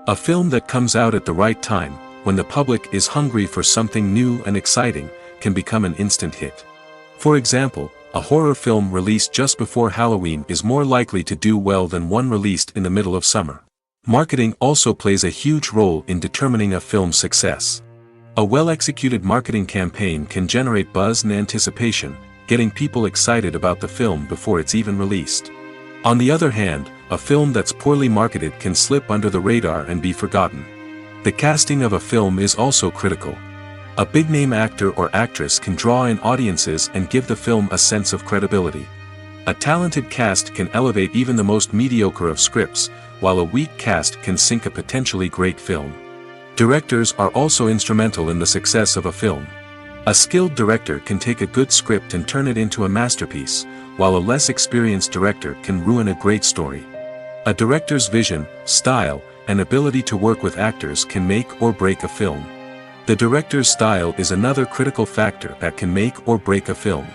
A film that comes out at the right time, when the public is hungry for something new and exciting, can become an instant hit. For example, a horror film released just before Halloween is more likely to do well than one released in the middle of summer. Marketing also plays a huge role in determining a film's success. A well-executed marketing campaign can generate buzz and anticipation, getting people excited about the film before it's even released. On the other hand, a film that's poorly marketed can slip under the radar and be forgotten. The casting of a film is also critical. A big-name actor or actress can draw in audiences and give the film a sense of credibility. A talented cast can elevate even the most mediocre of scripts, while a weak cast can sink a potentially great film. Directors are also instrumental in the success of a film. A skilled director can take a good script and turn it into a masterpiece, while a less experienced director can ruin a great story. A director's vision, style, and ability to work with actors can make or break a film. The director's style is another critical factor that can make or break a film.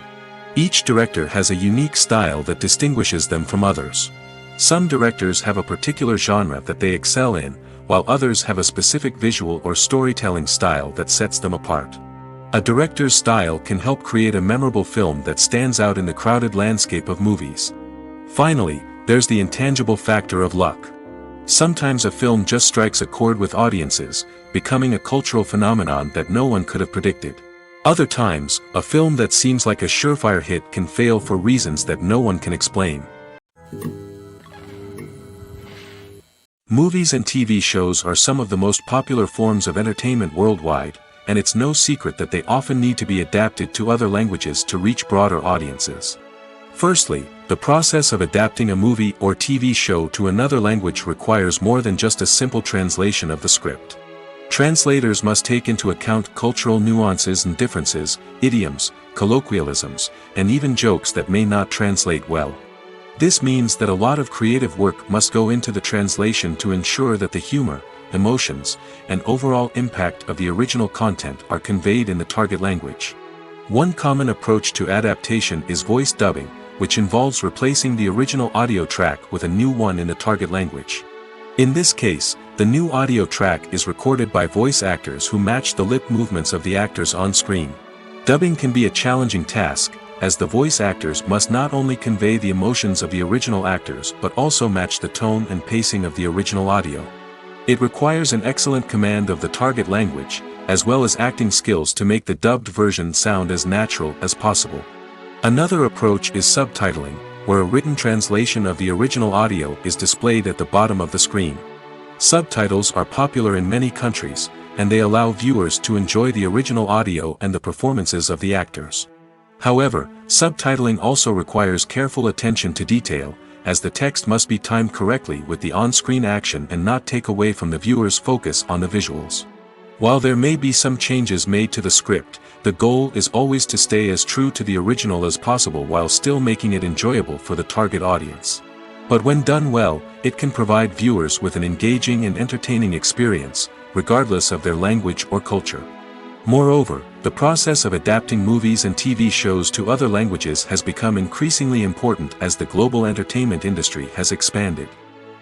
Each director has a unique style that distinguishes them from others. Some directors have a particular genre that they excel in, while others have a specific visual or storytelling style that sets them apart. A director's style can help create a memorable film that stands out in the crowded landscape of movies. Finally, there's the intangible factor of luck. Sometimes a film just strikes a chord with audiences, becoming a cultural phenomenon that no one could have predicted. Other times, a film that seems like a surefire hit can fail for reasons that no one can explain. Movies and TV shows are some of the most popular forms of entertainment worldwide, and it's no secret that they often need to be adapted to other languages to reach broader audiences. Firstly, the process of adapting a movie or TV show to another language requires more than just a simple translation of the script. Translators must take into account cultural nuances and differences, idioms, colloquialisms, and even jokes that may not translate well. This means that a lot of creative work must go into the translation to ensure that the humor, emotions, and overall impact of the original content are conveyed in the target language. One common approach to adaptation is voice dubbing, which involves replacing the original audio track with a new one in the target language. In this case, the new audio track is recorded by voice actors who match the lip movements of the actors on screen. Dubbing can be a challenging task, as the voice actors must not only convey the emotions of the original actors but also match the tone and pacing of the original audio. It requires an excellent command of the target language, as well as acting skills to make the dubbed version sound as natural as possible. Another approach is subtitling, where a written translation of the original audio is displayed at the bottom of the screen. Subtitles are popular in many countries, and they allow viewers to enjoy the original audio and the performances of the actors. However, subtitling also requires careful attention to detail, as the text must be timed correctly with the on-screen action and not take away from the viewer's focus on the visuals. While there may be some changes made to the script, the goal is always to stay as true to the original as possible while still making it enjoyable for the target audience. But when done well, it can provide viewers with an engaging and entertaining experience, regardless of their language or culture. Moreover, the process of adapting movies and TV shows to other languages has become increasingly important as the global entertainment industry has expanded.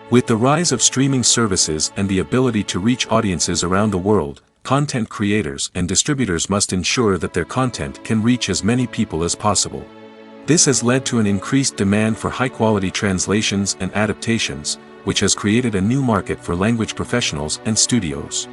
With the rise of streaming services and the ability to reach audiences around the world, content creators and distributors must ensure that their content can reach as many people as possible. This has led to an increased demand for high-quality translations and adaptations, which has created a new market for language professionals and studios.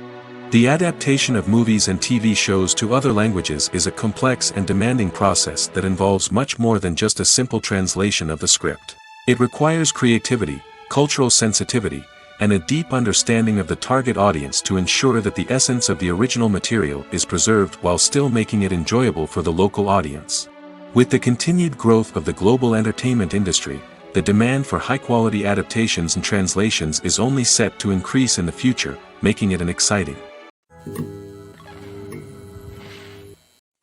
The adaptation of movies and TV shows to other languages is a complex and demanding process that involves much more than just a simple translation of the script. It requires creativity, cultural sensitivity, and a deep understanding of the target audience to ensure that the essence of the original material is preserved while still making it enjoyable for the local audience. With the continued growth of the global entertainment industry, the demand for high-quality adaptations and translations is only set to increase in the future, making it an exciting.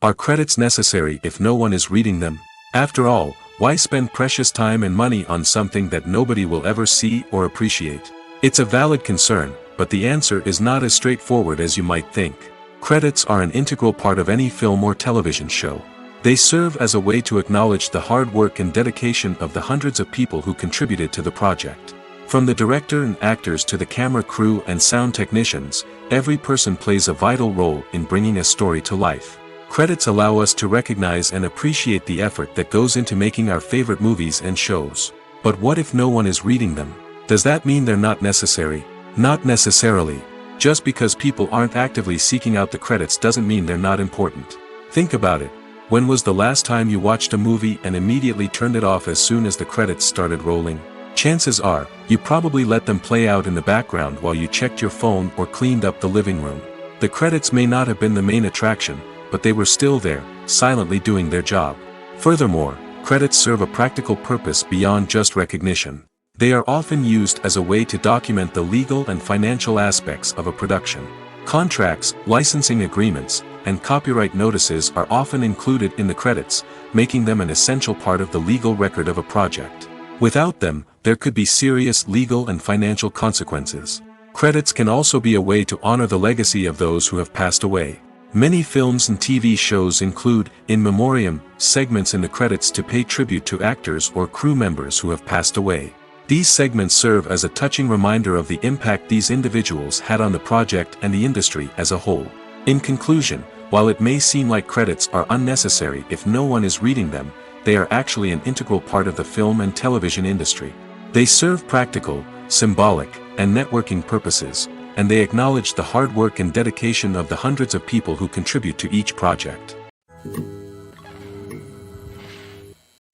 Are credits necessary if no one is reading them? After all, why spend precious time and money on something that nobody will ever see or appreciate? It's a valid concern, but the answer is not as straightforward as you might think. Credits are an integral part of any film or television show. They serve as a way to acknowledge the hard work and dedication of the hundreds of people who contributed to the project. From the director and actors to the camera crew and sound technicians, every person plays a vital role in bringing a story to life. Credits allow us to recognize and appreciate the effort that goes into making our favorite movies and shows. But what if no one is reading them? Does that mean they're not necessary? Not necessarily. Just because people aren't actively seeking out the credits doesn't mean they're not important. Think about it. When was the last time you watched a movie and immediately turned it off as soon as the credits started rolling? Chances are, you probably let them play out in the background while you checked your phone or cleaned up the living room. The credits may not have been the main attraction, but they were still there, silently doing their job. Furthermore, credits serve a practical purpose beyond just recognition. They are often used as a way to document the legal and financial aspects of a production. Contracts, licensing agreements, and copyright notices are often included in the credits, making them an essential part of the legal record of a project. Without them, there could be serious legal and financial consequences. Credits can also be a way to honor the legacy of those who have passed away. Many films and TV shows include in memoriam segments in the credits to pay tribute to actors or crew members who have passed away. These segments serve as a touching reminder of the impact these individuals had on the project and the industry as a whole. In conclusion, while it may seem like credits are unnecessary if no one is reading them, they are actually an integral part of the film and television industry. They serve practical, symbolic, and networking purposes, and they acknowledge the hard work and dedication of the hundreds of people who contribute to each project.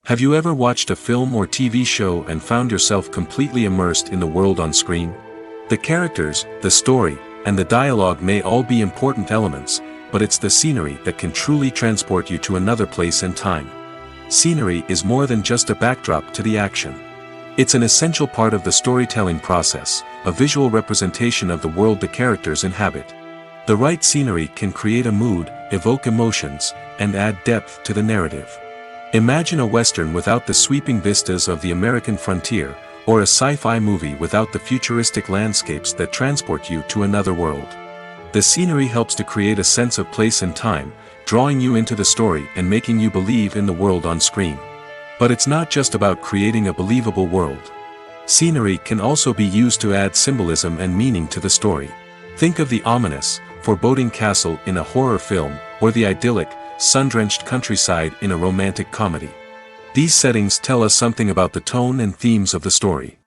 Have you ever watched a film or TV show and found yourself completely immersed in the world on screen? The characters, the story, and the dialogue may all be important elements, but it's the scenery that can truly transport you to another place and time. Scenery is more than just a backdrop to the action. It's an essential part of the storytelling process, a visual representation of the world the characters inhabit. The right scenery can create a mood, evoke emotions, and add depth to the narrative. Imagine a Western without the sweeping vistas of the American frontier, or a sci-fi movie without the futuristic landscapes that transport you to another world. The scenery helps to create a sense of place and time, drawing you into the story and making you believe in the world on screen. But it's not just about creating a believable world. Scenery can also be used to add symbolism and meaning to the story. Think of the ominous, foreboding castle in a horror film, or the idyllic, sun-drenched countryside in a romantic comedy. These settings tell us something about the tone and themes of the story.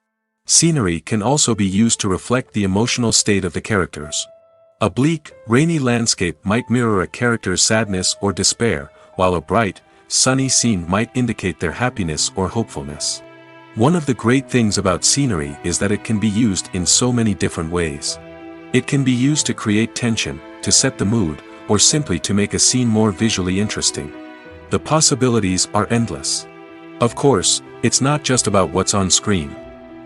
Scenery can also be used to reflect the emotional state of the characters. A bleak, rainy landscape might mirror a character's sadness or despair, while a bright, sunny scene might indicate their happiness or hopefulness. One of the great things about scenery is that it can be used in so many different ways. It can be used to create tension, to set the mood, or simply to make a scene more visually interesting. The possibilities are endless. Of course, it's not just about what's on screen.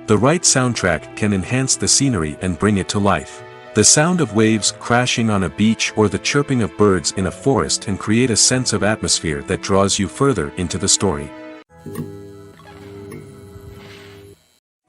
The right soundtrack can enhance the scenery and bring it to life. The sound of waves crashing on a beach or the chirping of birds in a forest can create a sense of atmosphere that draws you further into the story.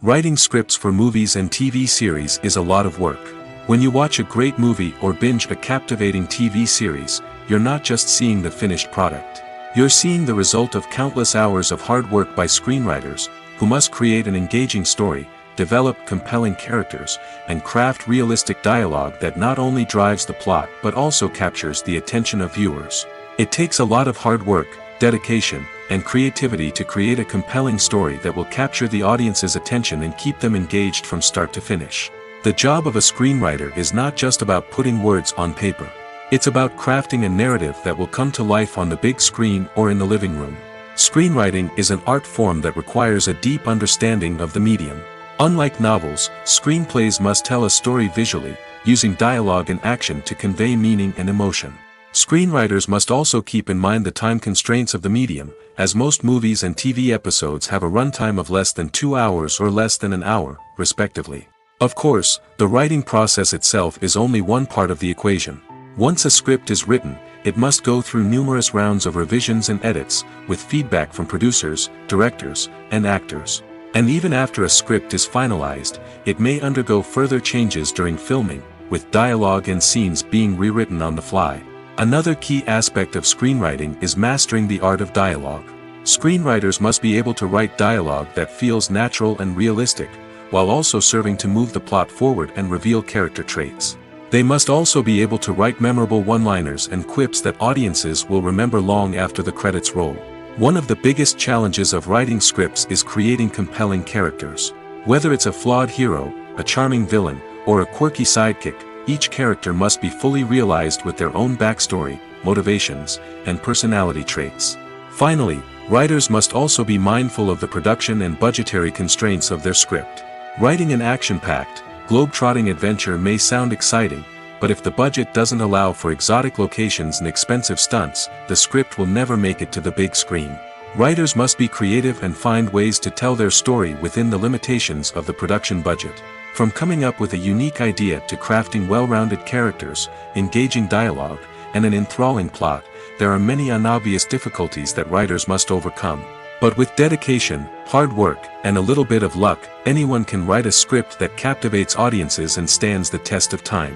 Writing scripts for movies and TV series is a lot of work. When you watch a great movie or binge a captivating TV series, you're not just seeing the finished product. You're seeing the result of countless hours of hard work by screenwriters, who must create an engaging story, develop compelling characters, and craft realistic dialogue that not only drives the plot but also captures the attention of viewers. It takes a lot of hard work, dedication, and creativity to create a compelling story that will capture the audience's attention and keep them engaged from start to finish. The job of a screenwriter is not just about putting words on paper. It's about crafting a narrative that will come to life on the big screen or in the living room. Screenwriting is an art form that requires a deep understanding of the medium. Unlike novels, screenplays must tell a story visually, using dialogue and action to convey meaning and emotion. Screenwriters must also keep in mind the time constraints of the medium, as most movies and TV episodes have a runtime of less than 2 hours or less than an hour, respectively. Of course, the writing process itself is only one part of the equation. Once a script is written, it must go through numerous rounds of revisions and edits, with feedback from producers, directors, and actors. And even after a script is finalized, it may undergo further changes during filming, with dialogue and scenes being rewritten on the fly. Another key aspect of screenwriting is mastering the art of dialogue. Screenwriters must be able to write dialogue that feels natural and realistic, while also serving to move the plot forward and reveal character traits. They must also be able to write memorable one-liners and quips that audiences will remember long after the credits roll. One of the biggest challenges of writing scripts is creating compelling characters. Whether it's a flawed hero, a charming villain, or a quirky sidekick, each character must be fully realized with their own backstory, motivations, and personality traits. Finally, writers must also be mindful of the production and budgetary constraints of their script. Writing an action-packed, globe-trotting adventure may sound exciting, but if the budget doesn't allow for exotic locations and expensive stunts, the script will never make it to the big screen. Writers must be creative and find ways to tell their story within the limitations of the production budget. From coming up with a unique idea to crafting well-rounded characters, engaging dialogue, and an enthralling plot, there are many unobvious difficulties that writers must overcome. But with dedication, hard work, and a little bit of luck, anyone can write a script that captivates audiences and stands the test of time.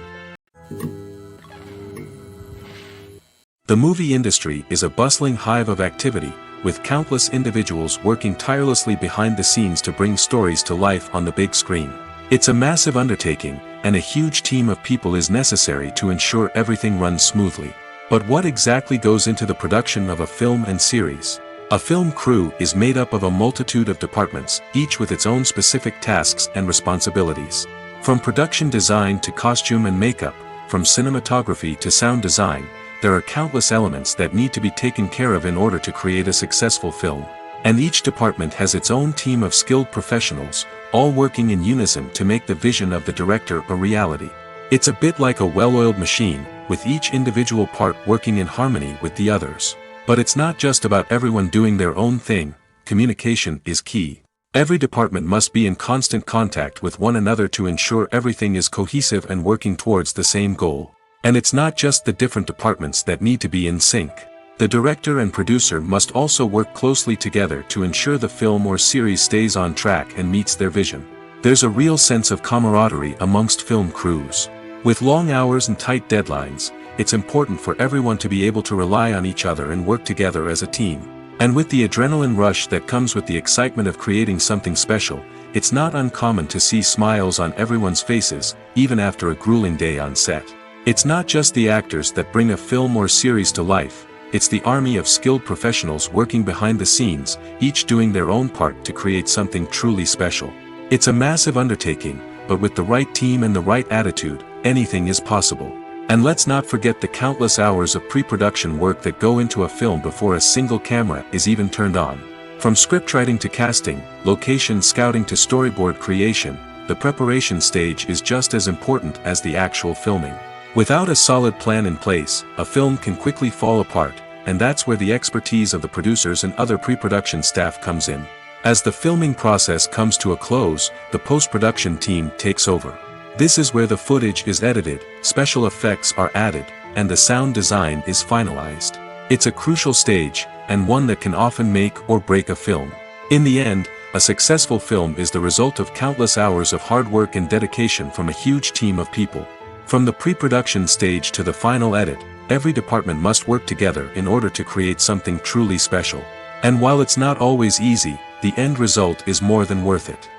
The movie industry is a bustling hive of activity, with countless individuals working tirelessly behind the scenes to bring stories to life on the big screen. It's a massive undertaking, and a huge team of people is necessary to ensure everything runs smoothly. But what exactly goes into the production of a film and series? A film crew is made up of a multitude of departments, each with its own specific tasks and responsibilities. From production design to costume and makeup, from cinematography to sound design, there are countless elements that need to be taken care of in order to create a successful film. And each department has its own team of skilled professionals, all working in unison to make the vision of the director a reality. It's a bit like a well-oiled machine, with each individual part working in harmony with the others. But it's not just about everyone doing their own thing. Communication is key. Every department must be in constant contact with one another to ensure everything is cohesive and working towards the same goal. And it's not just the different departments that need to be in sync. The director and producer must also work closely together to ensure the film or series stays on track and meets their vision. There's a real sense of camaraderie amongst film crews. With long hours and tight deadlines, it's important for everyone to be able to rely on each other and work together as a team. And with the adrenaline rush that comes with the excitement of creating something special, it's not uncommon to see smiles on everyone's faces, even after a grueling day on set. It's not just the actors that bring a film or series to life, it's the army of skilled professionals working behind the scenes, each doing their own part to create something truly special. It's a massive undertaking, but with the right team and the right attitude, anything is possible. And let's not forget the countless hours of pre-production work that go into a film before a single camera is even turned on. From scriptwriting to casting, location scouting to storyboard creation, the preparation stage is just as important as the actual filming. Without a solid plan in place, a film can quickly fall apart, and that's where the expertise of the producers and other pre-production staff comes in. As the filming process comes to a close, the post-production team takes over. This is where the footage is edited, special effects are added, and the sound design is finalized. It's a crucial stage, and one that can often make or break a film. In the end, a successful film is the result of countless hours of hard work and dedication from a huge team of people. From the pre-production stage to the final edit, every department must work together in order to create something truly special. And while it's not always easy, the end result is more than worth it.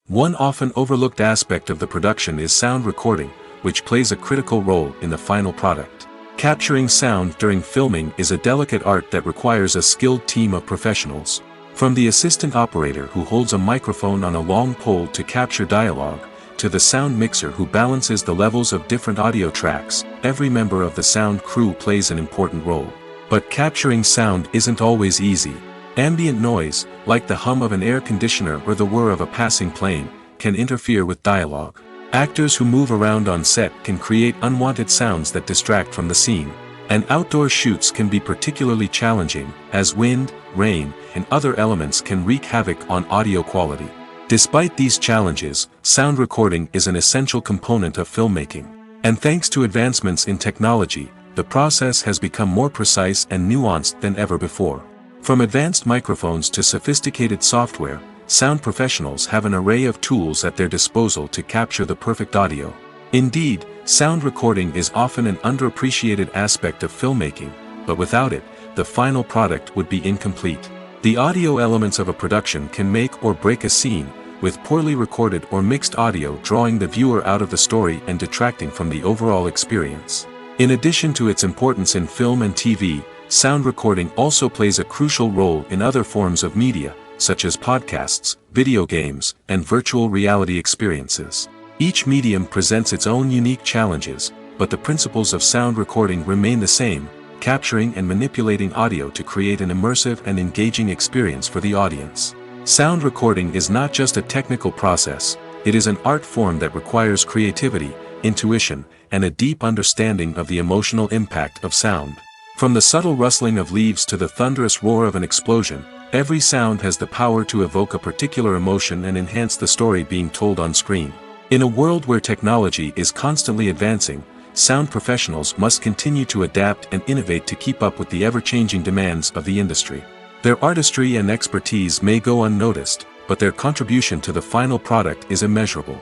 One often overlooked aspect of the production is sound recording, which plays a critical role in the final product. Capturing sound during filming is a delicate art that requires a skilled team of professionals. From the assistant operator who holds a microphone on a long pole to capture dialogue, to the sound mixer who balances the levels of different audio tracks, every member of the sound crew plays an important role. But capturing sound isn't always easy. Ambient noise, like the hum of an air conditioner or the whir of a passing plane, can interfere with dialogue. Actors who move around on set can create unwanted sounds that distract from the scene. And outdoor shoots can be particularly challenging, as wind, rain, and other elements can wreak havoc on audio quality. Despite these challenges, sound recording is an essential component of filmmaking. And thanks to advancements in technology, the process has become more precise and nuanced than ever before. From advanced microphones to sophisticated software, sound professionals have an array of tools at their disposal to capture the perfect audio. Indeed, sound recording is often an underappreciated aspect of filmmaking, but without it, the final product would be incomplete. The audio elements of a production can make or break a scene, with poorly recorded or mixed audio drawing the viewer out of the story and detracting from the overall experience. In addition to its importance in film and TV, sound recording also plays a crucial role in other forms of media, such as podcasts, video games, and virtual reality experiences. Each medium presents its own unique challenges, but the principles of sound recording remain the same, capturing and manipulating audio to create an immersive and engaging experience for the audience. Sound recording is not just a technical process, it is an art form that requires creativity, intuition, and a deep understanding of the emotional impact of sound. From the subtle rustling of leaves to the thunderous roar of an explosion, every sound has the power to evoke a particular emotion and enhance the story being told on screen. In a world where technology is constantly advancing, sound professionals must continue to adapt and innovate to keep up with the ever-changing demands of the industry. Their artistry and expertise may go unnoticed, but their contribution to the final product is immeasurable.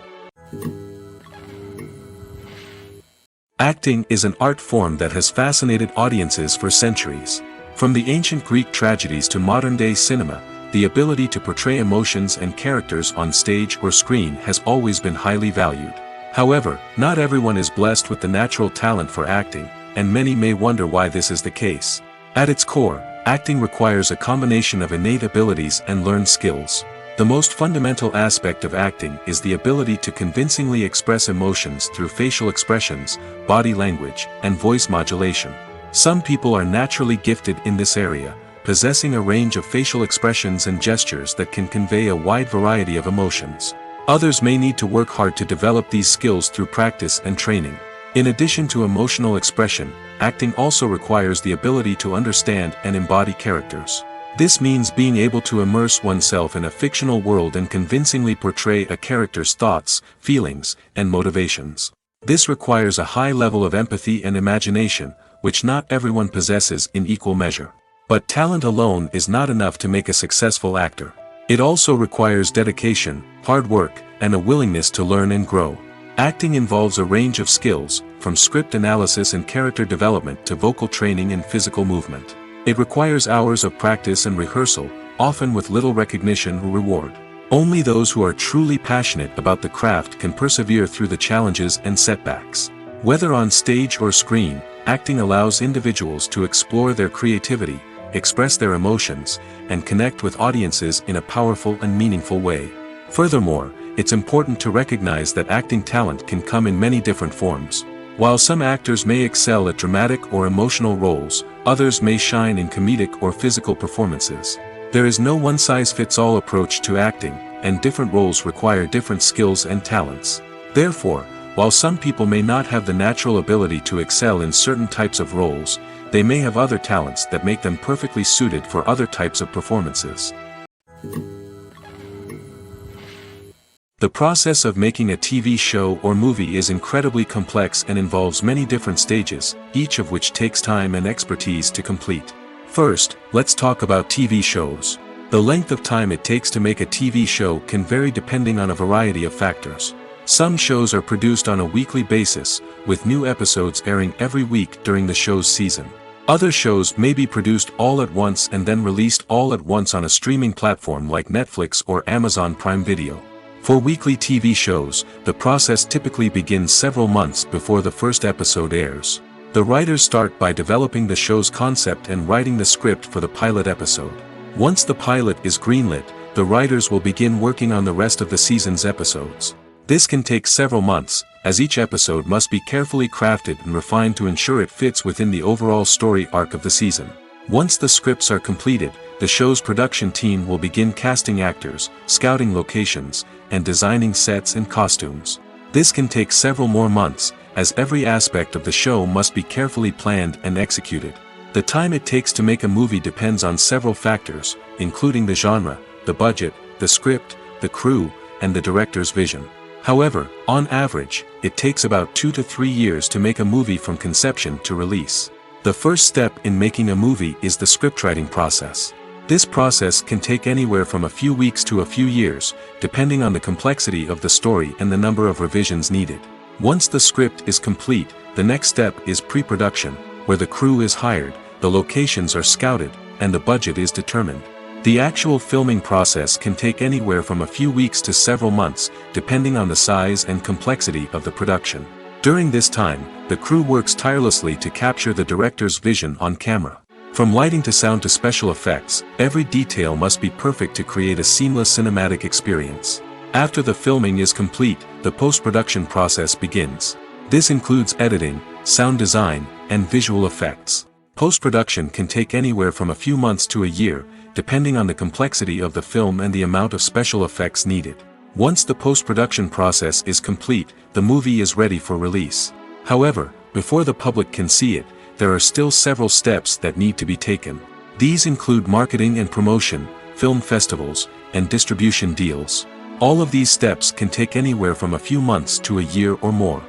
Acting is an art form that has fascinated audiences for centuries. From the ancient Greek tragedies to modern-day cinema, the ability to portray emotions and characters on stage or screen has always been highly valued. However, not everyone is blessed with the natural talent for acting, and many may wonder why this is the case. At its core, acting requires a combination of innate abilities and learned skills. The most fundamental aspect of acting is the ability to convincingly express emotions through facial expressions, body language, and voice modulation. Some people are naturally gifted in this area, possessing a range of facial expressions and gestures that can convey a wide variety of emotions. Others may need to work hard to develop these skills through practice and training. In addition to emotional expression, acting also requires the ability to understand and embody characters. This means being able to immerse oneself in a fictional world and convincingly portray a character's thoughts, feelings, and motivations. This requires a high level of empathy and imagination, which not everyone possesses in equal measure. But talent alone is not enough to make a successful actor. It also requires dedication, hard work, and a willingness to learn and grow. Acting involves a range of skills, from script analysis and character development to vocal training and physical movement. It requires hours of practice and rehearsal, often with little recognition or reward. Only those who are truly passionate about the craft can persevere through the challenges and setbacks. Whether on stage or screen, acting allows individuals to explore their creativity, express their emotions, and connect with audiences in a powerful and meaningful way. Furthermore, it's important to recognize that acting talent can come in many different forms. While some actors may excel at dramatic or emotional roles, others may shine in comedic or physical performances. There is no one-size-fits-all approach to acting, and different roles require different skills and talents. Therefore, while some people may not have the natural ability to excel in certain types of roles, they may have other talents that make them perfectly suited for other types of performances. The process of making a TV show or movie is incredibly complex and involves many different stages, each of which takes time and expertise to complete. First, let's talk about TV shows. The length of time it takes to make a TV show can vary depending on a variety of factors. Some shows are produced on a weekly basis, with new episodes airing every week during the show's season. Other shows may be produced all at once and then released all at once on a streaming platform like Netflix or Amazon Prime Video. For weekly TV shows, the process typically begins several months before the first episode airs. The writers start by developing the show's concept and writing the script for the pilot episode. Once the pilot is greenlit, the writers will begin working on the rest of the season's episodes. This can take several months, as each episode must be carefully crafted and refined to ensure it fits within the overall story arc of the season. Once the scripts are completed, the show's production team will begin casting actors, scouting locations, and designing sets and costumes. This can take several more months, as every aspect of the show must be carefully planned and executed. The time it takes to make a movie depends on several factors, including the genre, the budget, the script, the crew, and the director's vision. However, on average, it takes about 2 to 3 years to make a movie from conception to release. The first step in making a movie is the scriptwriting process. This process can take anywhere from a few weeks to a few years, depending on the complexity of the story and the number of revisions needed. Once the script is complete, the next step is pre-production, where the crew is hired, the locations are scouted, and the budget is determined. The actual filming process can take anywhere from a few weeks to several months, depending on the size and complexity of the production. During this time, the crew works tirelessly to capture the director's vision on camera. From lighting to sound to special effects, every detail must be perfect to create a seamless cinematic experience. After the filming is complete, the post-production process begins. This includes editing, sound design, and visual effects. Post-production can take anywhere from a few months to a year, depending on the complexity of the film and the amount of special effects needed. Once the post-production process is complete, the movie is ready for release. However, before the public can see it, there are still several steps that need to be taken. These include marketing and promotion, film festivals, and distribution deals. All of these steps can take anywhere from a few months to a year or more.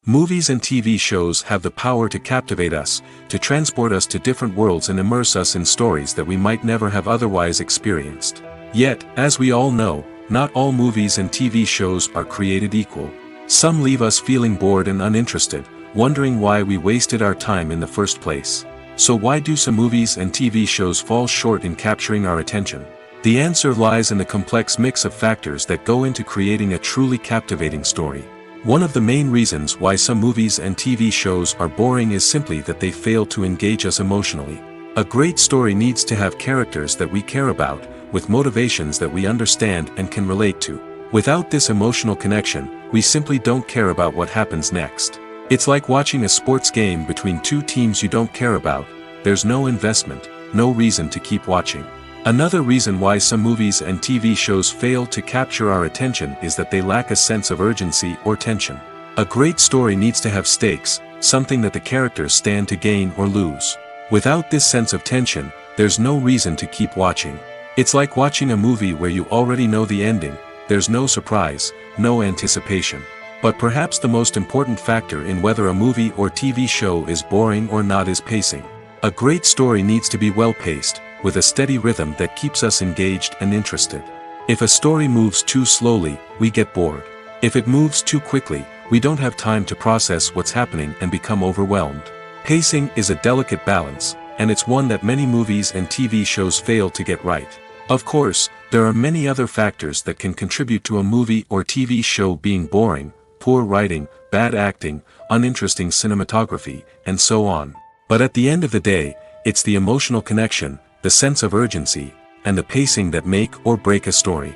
Movies and TV shows have the power to captivate us, to transport us to different worlds and immerse us in stories that we might never have otherwise experienced. Yet, as we all know, not all movies and TV shows are created equal. Some leave us feeling bored and uninterested, wondering why we wasted our time in the first place. So why do some movies and TV shows fall short in capturing our attention? The answer lies in the complex mix of factors that go into creating a truly captivating story. One of the main reasons why some movies and TV shows are boring is simply that they fail to engage us emotionally. A great story needs to have characters that we care about, with motivations that we understand and can relate to. Without this emotional connection, we simply don't care about what happens next. It's like watching a sports game between two teams you don't care about. There's no investment, no reason to keep watching. Another reason why some movies and TV shows fail to capture our attention is that they lack a sense of urgency or tension. A great story needs to have stakes, something that the characters stand to gain or lose. Without this sense of tension, there's no reason to keep watching. It's like watching a movie where you already know the ending. There's no surprise, no anticipation. But perhaps the most important factor in whether a movie or TV show is boring or not is pacing. A great story needs to be well-paced, with a steady rhythm that keeps us engaged and interested. If a story moves too slowly, we get bored. If it moves too quickly, we don't have time to process what's happening and become overwhelmed. Pacing is a delicate balance, and it's one that many movies and TV shows fail to get right. Of course, there are many other factors that can contribute to a movie or TV show being boring: poor writing, bad acting, uninteresting cinematography, and so on. But at the end of the day, it's the emotional connection, the sense of urgency, and the pacing that make or break a story.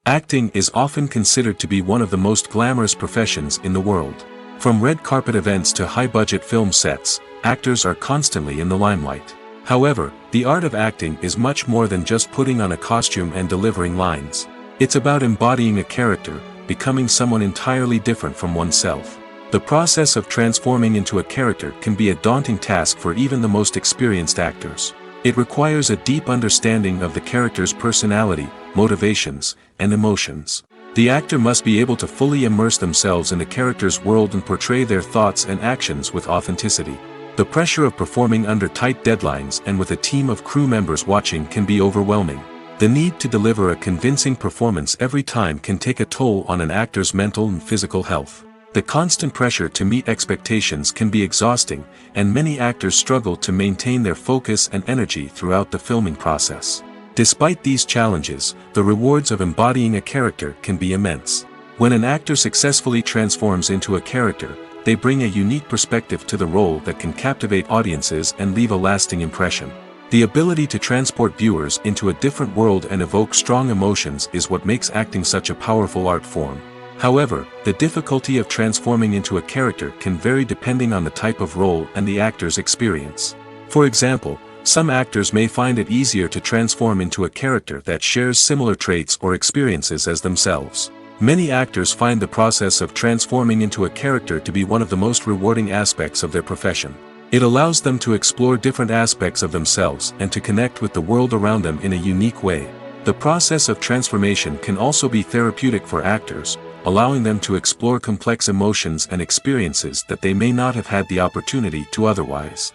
Acting is often considered to be one of the most glamorous professions in the world. From red carpet events to high-budget film sets, actors are constantly in the limelight. However, the art of acting is much more than just putting on a costume and delivering lines. It's about embodying a character, becoming someone entirely different from oneself. The process of transforming into a character can be a daunting task for even the most experienced actors. It requires a deep understanding of the character's personality, motivations, and emotions. The actor must be able to fully immerse themselves in the character's world and portray their thoughts and actions with authenticity. The pressure of performing under tight deadlines and with a team of crew members watching can be overwhelming. The need to deliver a convincing performance every time can take a toll on an actor's mental and physical health. The constant pressure to meet expectations can be exhausting, and many actors struggle to maintain their focus and energy throughout the filming process. Despite these challenges, the rewards of embodying a character can be immense. When an actor successfully transforms into a character, they bring a unique perspective to the role that can captivate audiences and leave a lasting impression. The ability to transport viewers into a different world and evoke strong emotions is what makes acting such a powerful art form. However, the difficulty of transforming into a character can vary depending on the type of role and the actor's experience. For example, some actors may find it easier to transform into a character that shares similar traits or experiences as themselves. Many actors find the process of transforming into a character to be one of the most rewarding aspects of their profession. It allows them to explore different aspects of themselves and to connect with the world around them in a unique way. The process of transformation can also be therapeutic for actors, allowing them to explore complex emotions and experiences that they may not have had the opportunity to otherwise.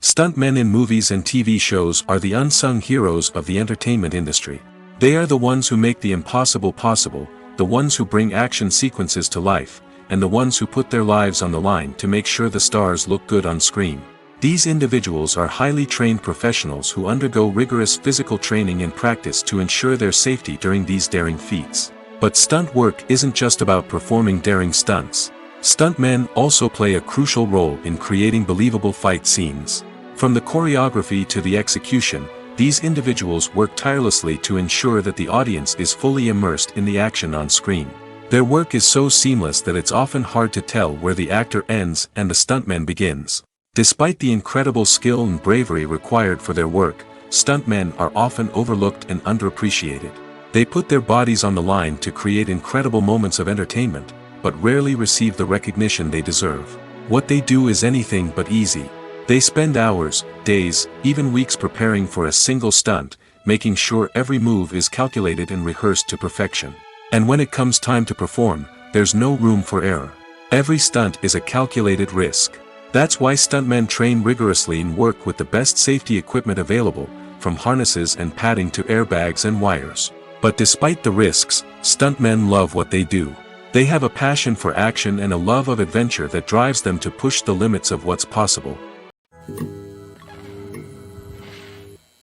Stuntmen in movies and TV shows are the unsung heroes of the entertainment industry. They are the ones who make the impossible possible, the ones who bring action sequences to life, and the ones who put their lives on the line to make sure the stars look good on screen. These individuals are highly trained professionals who undergo rigorous physical training and practice to ensure their safety during these daring feats. But stunt work isn't just about performing daring stunts. Stuntmen also play a crucial role in creating believable fight scenes. From the choreography to the execution, these individuals work tirelessly to ensure that the audience is fully immersed in the action on screen. Their work is so seamless that it's often hard to tell where the actor ends and the stuntman begins. Despite the incredible skill and bravery required for their work, stuntmen are often overlooked and underappreciated. They put their bodies on the line to create incredible moments of entertainment, but rarely receive the recognition they deserve. What they do is anything but easy. They spend hours, days, even weeks preparing for a single stunt, making sure every move is calculated and rehearsed to perfection. And when it comes time to perform, there's no room for error. Every stunt is a calculated risk. That's why stuntmen train rigorously and work with the best safety equipment available, from harnesses and padding to airbags and wires. But despite the risks, stuntmen love what they do. They have a passion for action and a love of adventure that drives them to push the limits of what's possible.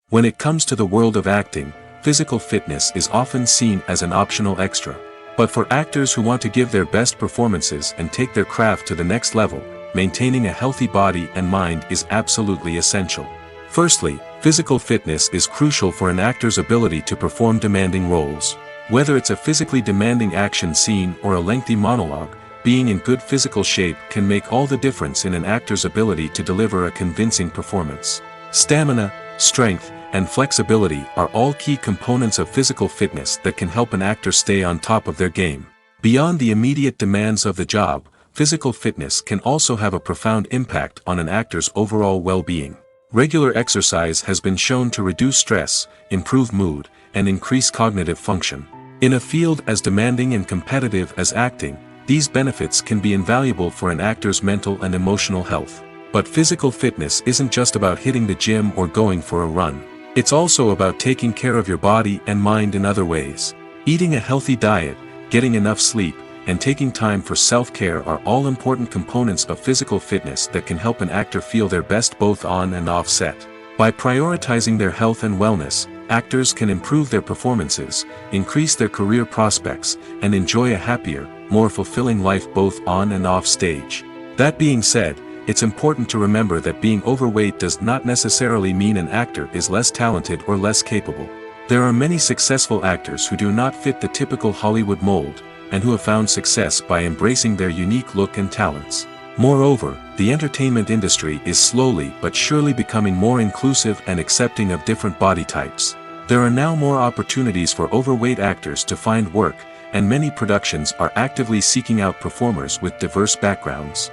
When it comes to the world of acting, physical fitness is often seen as an optional extra. But for actors who want to give their best performances and take their craft to the next level, maintaining a healthy body and mind is absolutely essential. Firstly, physical fitness is crucial for an actor's ability to perform demanding roles. Whether it's a physically demanding action scene or a lengthy monologue, being in good physical shape can make all the difference in an actor's ability to deliver a convincing performance. Stamina, strength, and flexibility are all key components of physical fitness that can help an actor stay on top of their game. Beyond the immediate demands of the job, physical fitness can also have a profound impact on an actor's overall well-being. Regular exercise has been shown to reduce stress, improve mood, and increase cognitive function. In a field as demanding and competitive as acting, these benefits can be invaluable for an actor's mental and emotional health. But physical fitness isn't just about hitting the gym or going for a run. It's also about taking care of your body and mind in other ways. Eating a healthy diet, getting enough sleep, and taking time for self-care are all important components of physical fitness that can help an actor feel their best both on and off set. By prioritizing their health and wellness, actors can improve their performances, increase their career prospects, and enjoy a happier, more fulfilling life both on and off stage. That being said, it's important to remember that being overweight does not necessarily mean an actor is less talented or less capable. There are many successful actors who do not fit the typical Hollywood mold, and who have found success by embracing their unique look and talents. Moreover, the entertainment industry is slowly but surely becoming more inclusive and accepting of different body types. There are now more opportunities for overweight actors to find work, and many productions are actively seeking out performers with diverse backgrounds.